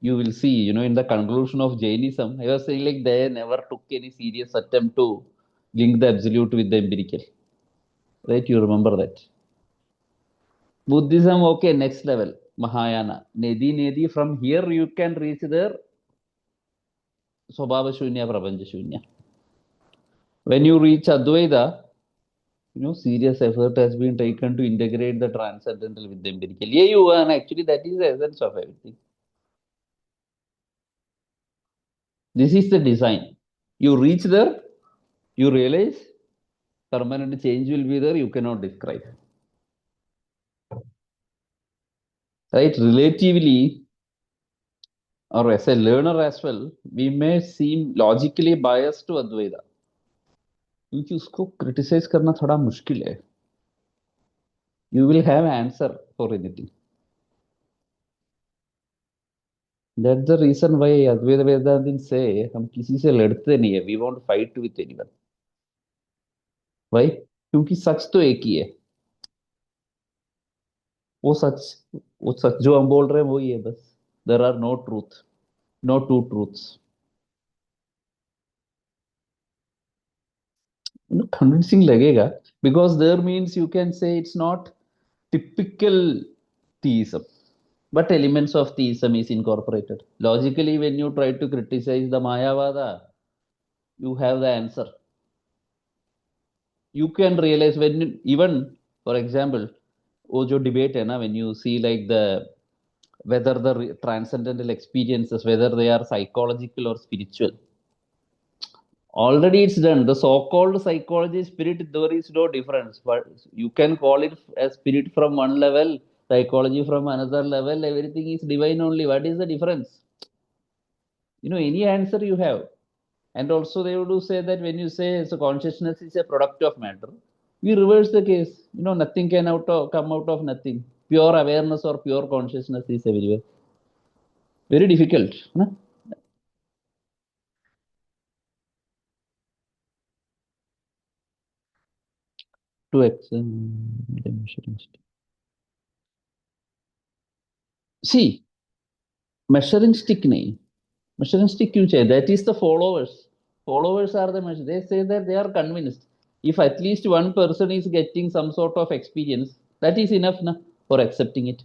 You will see, in the conclusion of Jainism, I was saying like they never took any serious attempt to link the absolute with the empirical. Right? You remember that. Buddhism, okay, next level. Mahayana. Nedi Nedi, from here you can reach there Swabhava Shunya, Prabanja Shunya. When you reach Advaita, serious effort has been taken to integrate the transcendental with the empirical. Yeah, you and actually that is the essence of everything. This is the design. You reach there, you realize permanent change will be there, you cannot describe. Right? Relatively, or as a learner as well, we may seem logically biased to Advaita. क्योंकि उसको criticise करना थोड़ा मुश्किल है. You will have answer for anything. That's the reason why Advaita Vedanta say हम किसी से लड़ते नहीं है. We won't fight with anyone. Why? क्योंकि सच तो एक ही है. वो सच वो सच जो हम बोल रहे हैं वही है बस. There are no truth, no two truths. Convincing लगेगा because there means you can say it's not typical theism, but elements of theism is incorporated. Logically, when you try to criticize the Mayavada, you have the answer. You can realize when even, for example, वो जो debate है ना, when you see like the whether the transcendental experiences, whether they are psychological or spiritual, already it's done. The so-called psychology spirit, there is no difference. But you can call it as spirit from one level, psychology from another level. Everything is divine only. What is the difference? Any answer you have. And also they would say that when you say so consciousness is a product of matter, we reverse the case. Nothing can come out of nothing. Pure awareness or pure consciousness is everywhere. Very difficult. No? To measuring stick. See, measuring stick nahi. Measuring stick क्यों चाहिए? That is the followers. Followers are the measure. They say that they are convinced. If at least one person is getting some sort of experience, that is enough na, for accepting it.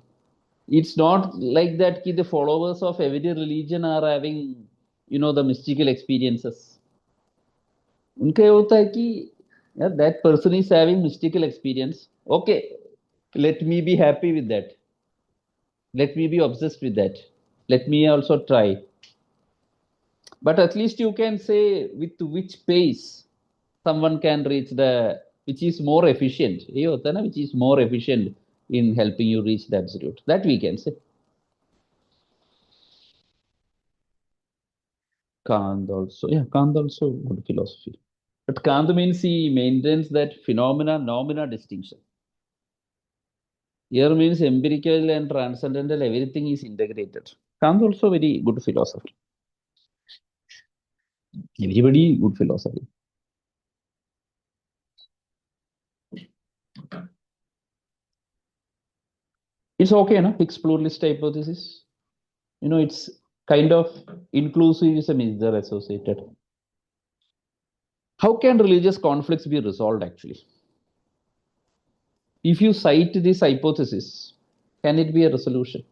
It's not like that ki the followers of every religion are having, the mystical experiences. उनका ये होता है कि यार that person is having mystical experience. Okay, let me be happy with that. Let me be obsessed with that. Let me also try. But at least you can say with which pace someone can reach the, which is more efficient. ये होता है ना, which is more efficient in helping you reach the absolute. That we can say. Kant also, yeah, Kant also good philosophy. But Kant means he maintains that phenomena distinction. Here means empirical and transcendental, everything is integrated. Kant also very good philosopher. Everybody good philosophy. It's okay, no? Higgs pluralist hypothesis. It's kind of inclusivism is there associated. How can religious conflicts be resolved actually? If you cite this hypothesis, can it be a resolution?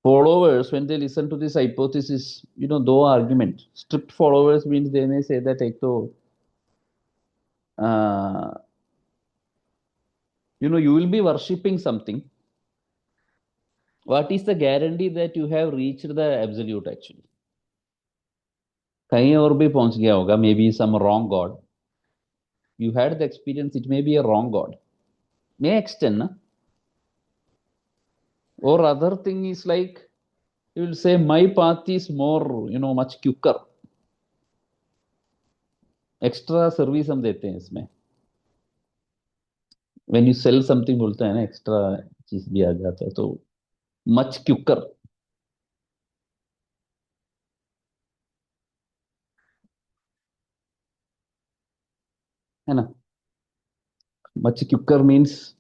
Followers, when they listen to this hypothesis, though argument, strict followers means they may say that, uh, you will be worshipping something. What is the guarantee that you have reached the absolute actually? कहीं और भी पहुंच गया होगा, maybe some wrong god. You had the experience, it may be a wrong god. May extend, na? Or other thing is like, you will say my path is more, much quicker. Extra service हम देते हैं इसमें. When you sell something बोलते हैं ना, extra चीज भी आ जाता है, तो much quicker, है ना? Much quicker means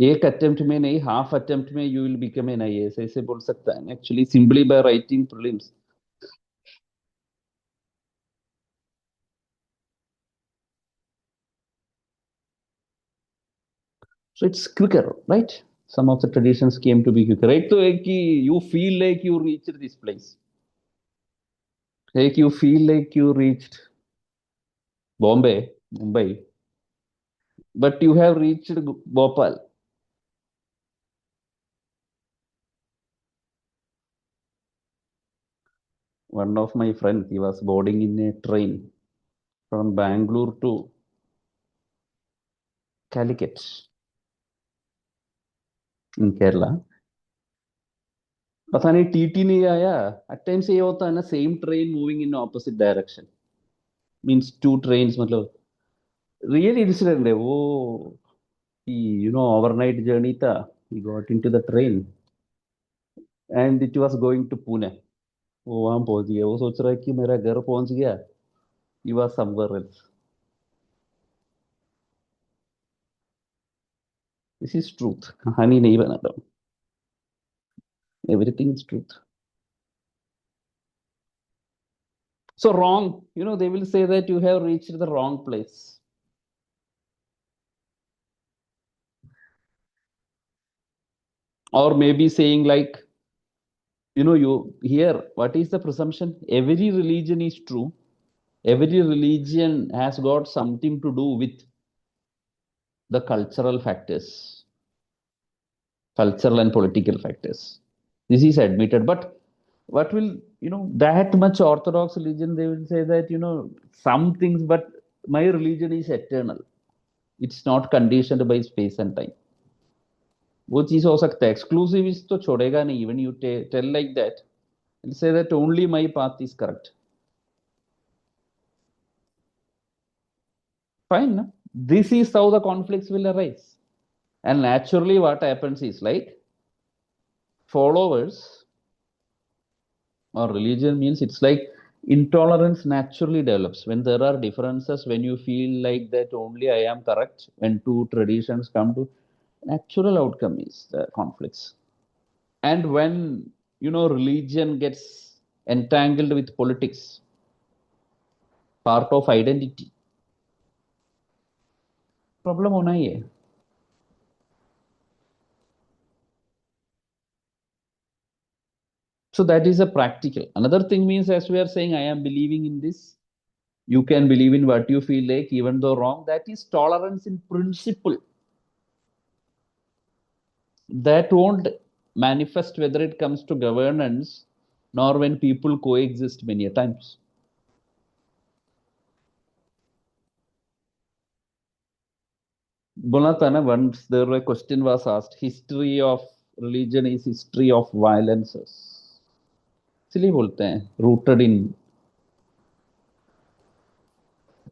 एक अटेम्प्ट में नहीं, हाफ अटेम्प्ट में you will become an IAS, ऐसे बोल सकता है actually, simply by writing prelims. So it's quicker, right? Some of the traditions came to be quicker, right? तो एक कि you feel like you reached this place, like you feel like you reached Bombay, Mumbai, but you have reached Bhopal. One of my friends, he was boarding in a train from Bangalore to Calicut in Kerala. पता नहीं TT नहीं आया. Eight times ये होता है ना, same train moving in opposite direction, means two trains, मतलब real incident है वो. कि ओवरनाइट जर्नी था. He got into the train and it was going to Pune. वो वहां पहुंच गया, वो सोच रहा है कि मेरा घर पहुंच गया. He was somewhere else. This is truth, कहानी नहीं बना रहा हूँ. Everything is truth. So wrong, they will say that you have reached the wrong place. Or maybe saying like, you here, what is the presumption? Every religion is true. Every religion has got something to do with the cultural and political factors. This is admitted. But what will, that much Orthodox religion, they will say that, some things, but my religion is eternal. It's not conditioned by space and time. वो चीज हो सकता है. एक्सक्लूसिविस्ट तो छोड़ेगा नहीं. Even you tell like that, say that only my path is correct. Fine, no? This is how the conflicts will arise. And naturally what happens is like, followers or religion means, it's like intolerance naturally develops when there are differences, when you feel like that only I am correct, when two traditions come to, natural outcome is the conflicts. And when religion gets entangled with politics, part of identity, problem होना ही है. So that is a practical. Another thing means, as we are saying, I am believing in this. You can believe in what you feel like, even though wrong. That is tolerance in principle. That won't manifest whether it comes to governance, nor when people coexist many a times. बोला था ना, once there a question was asked, history of religion is history of violences. इसलिए बोलते हैं rooted in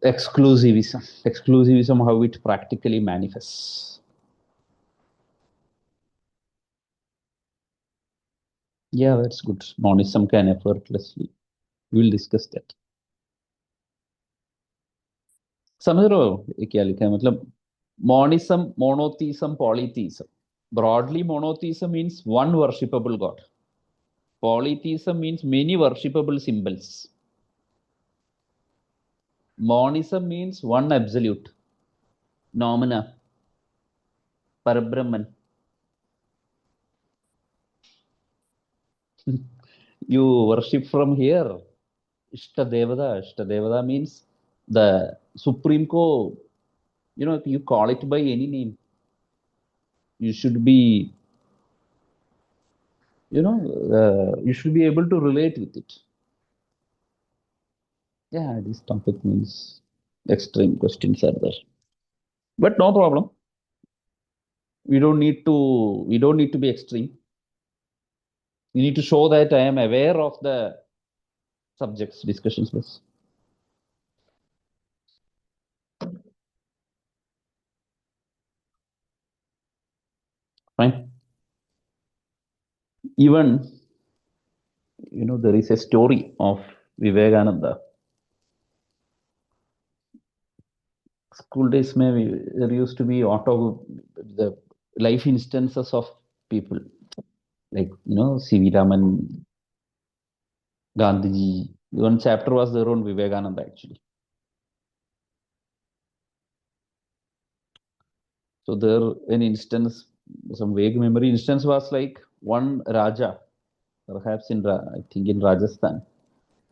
exclusivism, how it practically manifests. Yeah, that's good. Monism can effortlessly. We will discuss that. समझ रहे हो ये क्या लिखा है? मतलब monism, monotheism, polytheism. Broadly, monotheism means one worshipable god. Polytheism means many worshipable symbols. Monism means one absolute, nomina, Parabrahman. You worship from here. Ishtadevada. Ishtadevada means the supreme co. You call it by any name. You should be, you should be able to relate with it. Yeah, this topic means extreme questions are there. But no problem. We don't need to be extreme. We need to show that I am aware of the subjects discussions. Plus. Fine. Even there is a story of Vivekananda. School days, maybe there used to be the life instances of people like C.V. Raman, Gandhiji. One chapter was there on Vivekananda actually. So there, an instance, some vague memory instance was like one Raja, perhaps I think in Rajasthan,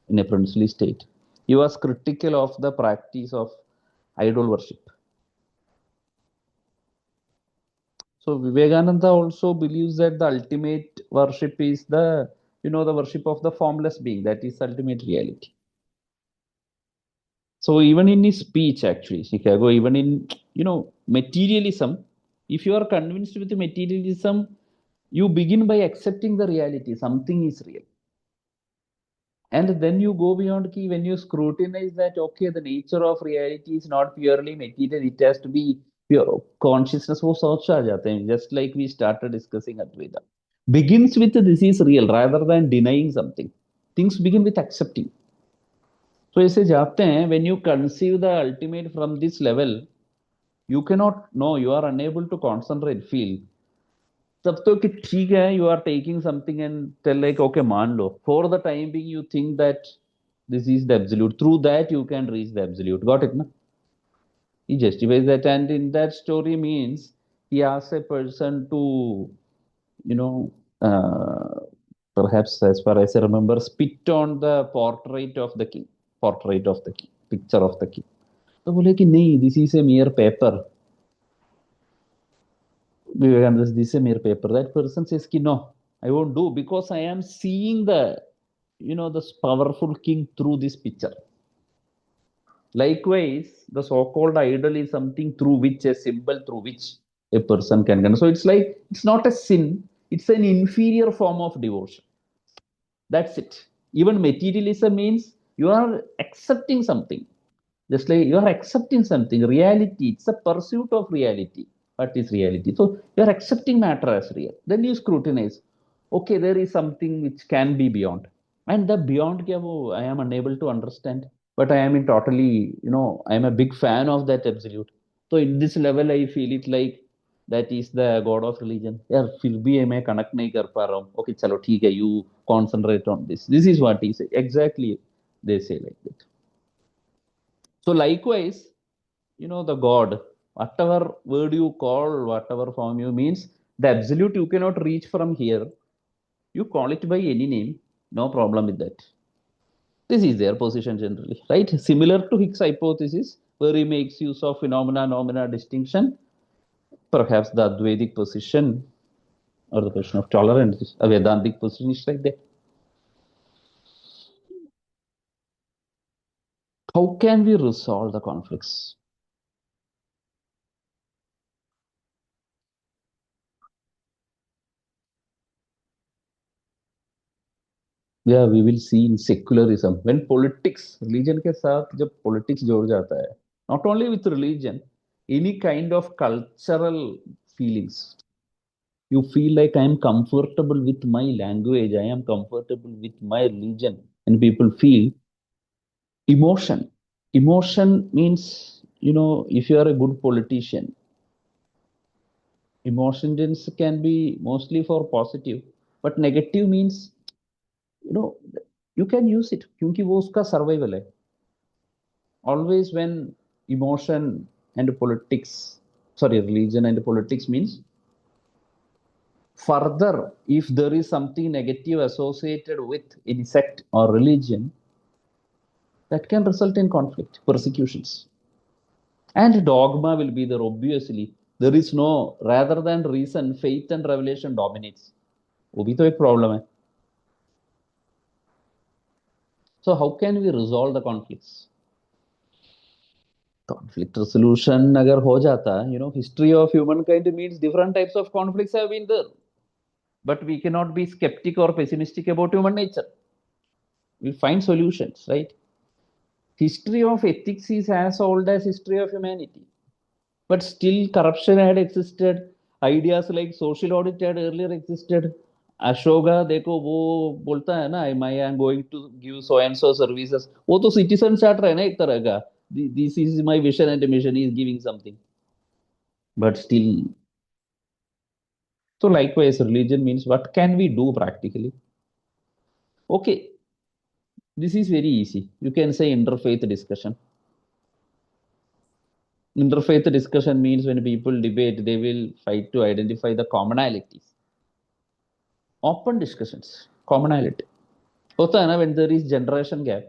in a princely state. He was critical of the practice of idol worship. So Vivekananda also believes that the ultimate worship is the worship of the formless being. That is ultimate reality. So even in his speech, actually, Chicago, even in materialism, if you are convinced with materialism, you begin by accepting the reality. Something is real. And then you go beyond key when you scrutinize that, okay, the nature of reality is not purely material, it has to be pure consciousness wo soch aa jate hain, just like we started discussing Advaita. Begins with this is real rather than denying something. Things begin with accepting. So ऐसे जाते हैं, when you conceive the ultimate from this level, you cannot know, you are unable to concentrate, feel. तब तो कि ठीक है, you are taking something and tell like okay मान लो, for the time being you think that this is the absolute, through that you can reach the absolute, got it na? He justifies that, and in that story means he asks a person to you know uh, perhaps as far as I remember spit on the portrait of the king, picture of the king. तो बोले कि नहीं, this is a mere paper. Vivekananda, this is a mere paper. That person says ki no, I won't do because I am seeing this powerful king through this picture. Likewise, the so-called idol is something through which a symbol through which a person can connect. So it's like it's not a sin, it's an inferior form of devotion. That's it. Even materialism means you are accepting something. Just like you are accepting something, reality, it's a pursuit of reality. What is reality? So you are accepting matter as real. Then you scrutinize. Okay, there is something which can be beyond. And the beyond, kya wo, I am unable to understand. But I am in totally, I am a big fan of that absolute. So in this level, I feel it like that is the god of religion. यार फिर भी मैं connect नहीं कर पा रहा हूँ. Okay, चलो ठीक है. You concentrate on this. This is what he say. Exactly, they say like that. So likewise, the God, whatever word you call, whatever form you means, the absolute you cannot reach from here. You call it by any name, no problem with that. This is their position generally, right? Similar to Higgs hypothesis, where he makes use of phenomena distinction, perhaps the Advaitic position or the question of tolerance, a Vedantic position is like that. How can we resolve the conflicts? Yeah, we will see in secularism when politics religion के साथ जब politics जोड़ जाता है, not only with religion, any kind of cultural feelings, you feel like I am comfortable with my language, I am comfortable with my religion, and people feel emotion. Emotion means if you are a good politician, emotions can be mostly for positive, but negative means, you know, you can use it. क्योंकि वो उसका survival है. Always when emotion and politics, sorry, religion and politics means, further, if there is something negative associated with any sect or religion, that can result in conflict, persecutions. And dogma will be there, obviously. There is no, rather than reason, faith and revelation dominates. वो भी तो एक problem है. So how can we resolve the conflicts? Conflict resolution अगर हो जाता, history of humankind means different types of conflicts have been there. But we cannot be skeptic or pessimistic about human nature. We'll find solutions, right? History of ethics is as old as history of humanity. But still corruption had existed. Ideas like social audit had earlier existed. Ashoka देखो वो बोलता है ना, I am going to give so and so services. वो तो citizen charter है ना एक तरह का. This is my vision and mission. He is giving something. But still, so likewise, religion means what can we do practically? Okay, this is very easy. You can say interfaith discussion. Interfaith discussion means when people debate, they will fight to identify the commonalities. Open discussions, commonality. होता है ना when there is generation gap,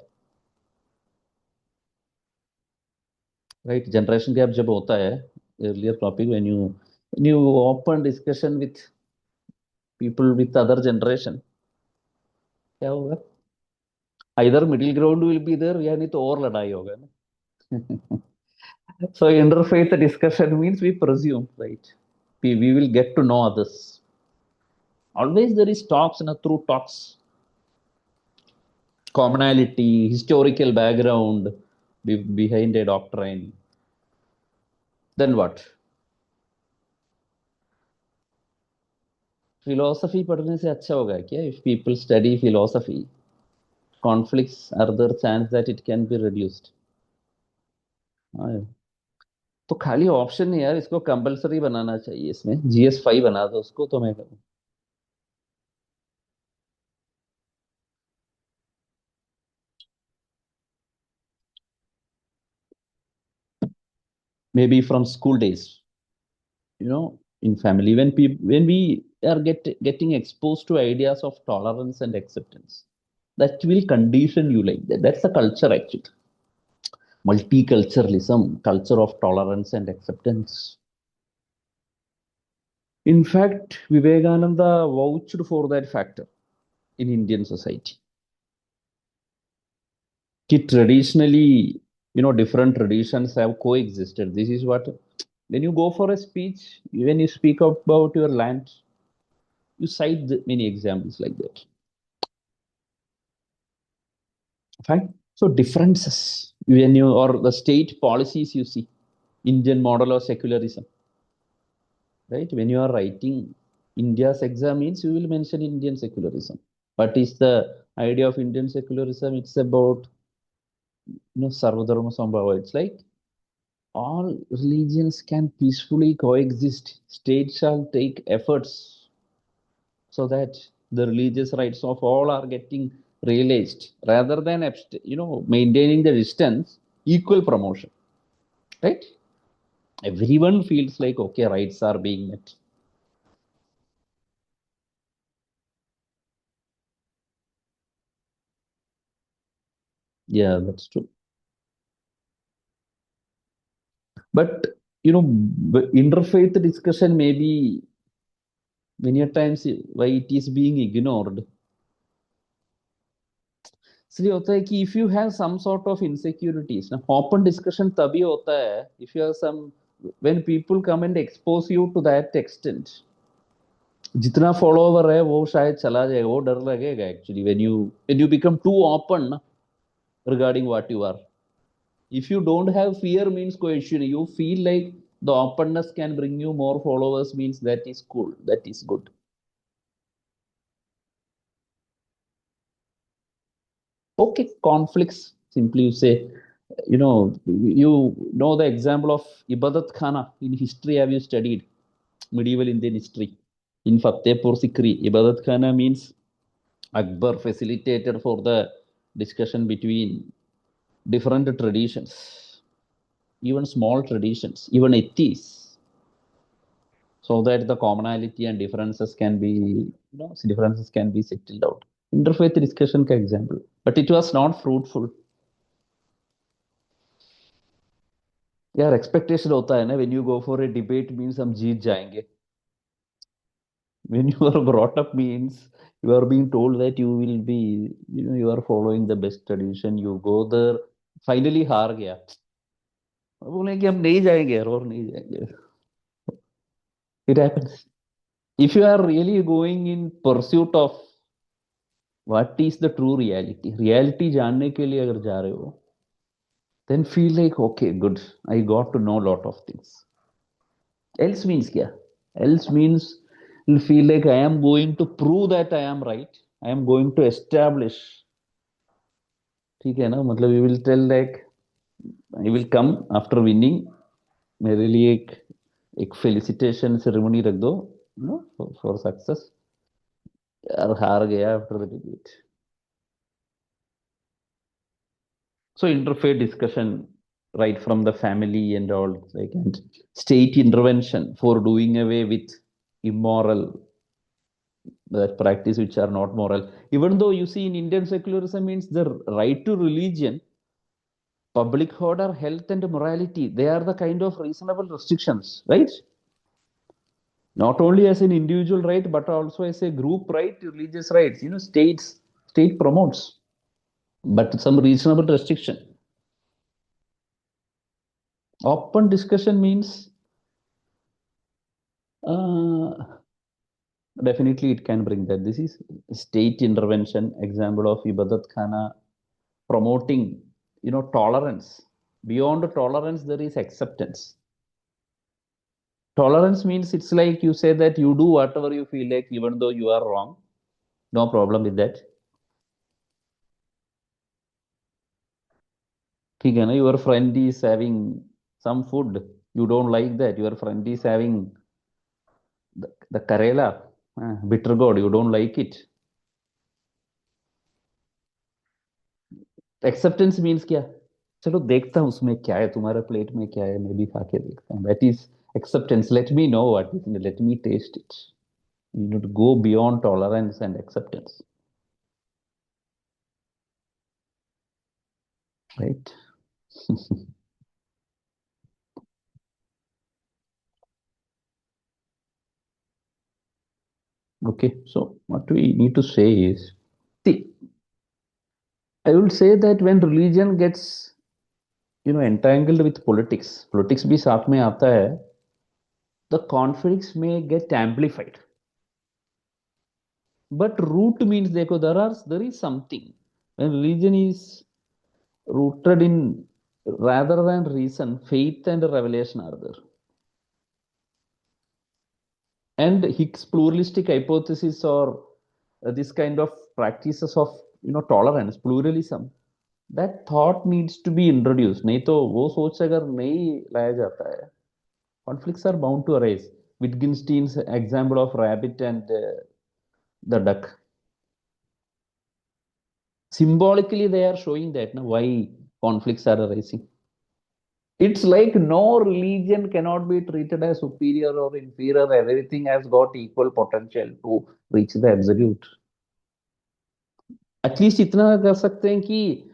right? Generation gap जब होता है, earlier topic, when you open discussion with people with other generation, क्या होगा? Either middle ground will be there या नहीं तो और लड़ाई होगा ना. So interfaith discussion means we presume, right? We will get to know others. Always there is talks and through talks, commonality, historical background behind a doctrine. Then what? Philosophy पढ़ने से अच्छा होगा क्या? If people study philosophy, conflicts are there chance that it can be reduced. हाँ, तो खाली option नहीं यार, इसको कंपलसरी बनाना चाहिए. इसमें GS5 बना दो उसको, तो मैं करूँ. Maybe from school days, in family, when we are getting exposed to ideas of tolerance and acceptance, that will condition you like that. That's the culture actually. Multiculturalism, culture of tolerance and acceptance. In fact, Vivekananda vouched for that factor in Indian society. Traditionally, different traditions have coexisted. This is what, when you go for a speech, when you speak about your land, you cite many examples like that. Fine. So differences when you, or the state policies you see, Indian model of secularism, right? When you are writing India's exam means you will mention Indian secularism. What is the idea of Indian secularism? It's about, Sarvadharma Sambhava. It's like all religions can peacefully coexist. State shall take efforts so that the religious rights of all are getting realized rather than maintaining the distance, equal promotion, right? Everyone feels like okay, rights are being met. Yeah, that's true. But interfaith discussion maybe many a times why it is being ignored. इसलिए होता है कि if you have some sort of insecurities, ना open discussion तभी होता है if you have some, when people come and expose you to that extent, जितना follower है वो शायद चला जाएगा, वो डर लगेगा actually when you become too open ना, regarding what you are. If you don't have fear means cohesion, you feel like the openness can bring you more followers means that is cool, that is good. Okay, conflicts, simply you say You know the example of Ibadat Khana in history. Have you studied medieval Indian history? In Fatehpur Sikri, Ibadat Khana means Akbar facilitated for the discussion between different traditions, even small traditions, even atheists, so that the commonality and differences can be, differences can be settled out. Interfaith discussion का example, but it was not fruitful. यार expectation होता है ना, when you go for a debate means हम जीत जाएंगे. When you are brought up means you are being told that you will be, you are following the best tradition. You go there, finally हार गया. बोले कि हम नहीं जाएंगे और नहीं जाएंगे. It happens. If you are really going in pursuit of what is the true reality, reality जानने के लिए अगर जा रहे हो, then feel like okay, good, I got to know a lot of things. Else means क्या? Else means you feel like I am going to prove that I am right. I am going to establish. ठीक है ना, मतलब you will tell like I will come after winning. मेरे लिए एक felicitation ceremony रख दो, for success. यार हार गया after the debate. So interfaith discussion right from the family and all, like, and state intervention for doing away with immoral that practice which are not moral. Even though you see in Indian secularism means the right to religion, public order, health, and morality, they are the kind of reasonable restrictions, right? Not only as an individual right, but also as a group right, religious rights. State promotes, but some reasonable restriction. Open discussion means definitely it can bring that. This is state intervention. Example of Ibadat Khana promoting, tolerance. Beyond tolerance, there is acceptance. Tolerance means it's like you say that you do whatever you feel like, even though you are wrong. No problem with that. ठीक है ना? Your friend is having some food. You don't like that. Your friend is having the Karela, bitter gourd. You don't like it. Acceptance means क्या? चलो देखता हूँ उसमें क्या है, तुम्हारे प्लेट में क्या है, मैं भी खा के देखता हूँ. That is acceptance. Let me know what is in it. Let me taste it. You need to go beyond tolerance and acceptance, right? Okay, so what we need to say is, see, I will say that when religion gets, entangled with politics, politics भी साथ में आता है, the conflicts may get amplified. But root means, देखो, there is something. When religion is rooted in, rather than reason, faith and revelation are there. And Hicks pluralistic hypothesis, or this kind of practices of, tolerance, pluralism, that thought needs to be introduced. नहीं तो वो सोच अगर नहीं लाया जाता है, conflicts are bound to arise. Wittgenstein's example of rabbit and the duck, symbolically they are showing that now why conflicts are arising. It's like no religion cannot be treated as superior or inferior. Everything has got equal potential to reach the absolute. At least इतना कर सकते हैं कि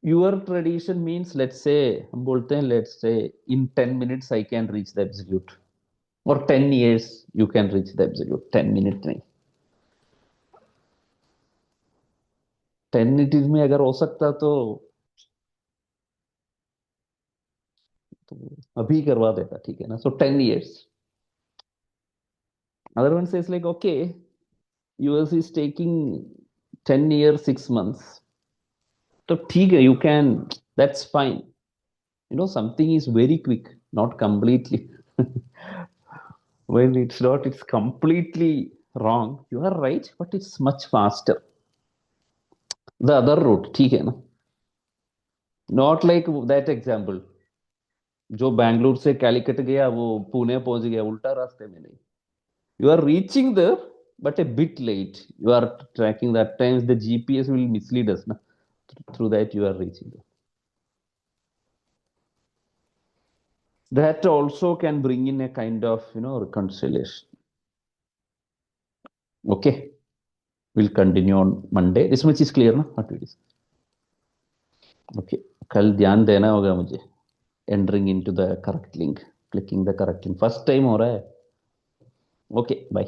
your tradition means, let's say, हम बोलते हैं, let's say in 10 minutes I can reach the absolute, or 10 years you can reach the absolute. 10 minutes नहीं, 10 minutes में अगर हो सकता तो अभी करवा देता, ठीक है ना? So 10 years. Other one says like, okay, yours is taking 10 years 6 months, so ठीक है, you can, that's fine. Something is very quick, not completely. When it's not, it's completely wrong. You are right, but it's much faster. The other route, ठीक है ना? Not like that example, जो बैंगलोर से कैलिकट गया वो पुणे पहुंच गया, उल्टा रास्ते में नहीं. You are reaching there, but a bit late. You are tracking that times the GPS will mislead us. Na? Through that you are reaching there. That also can bring in a kind of reconciliation. Okay, we'll continue on Monday. This much is clear, na? What it is. Okay, कल ध्यान देना होगा मुझे. Entering into the correct link, clicking the correct link. First time हो रहा है. Okay, bye.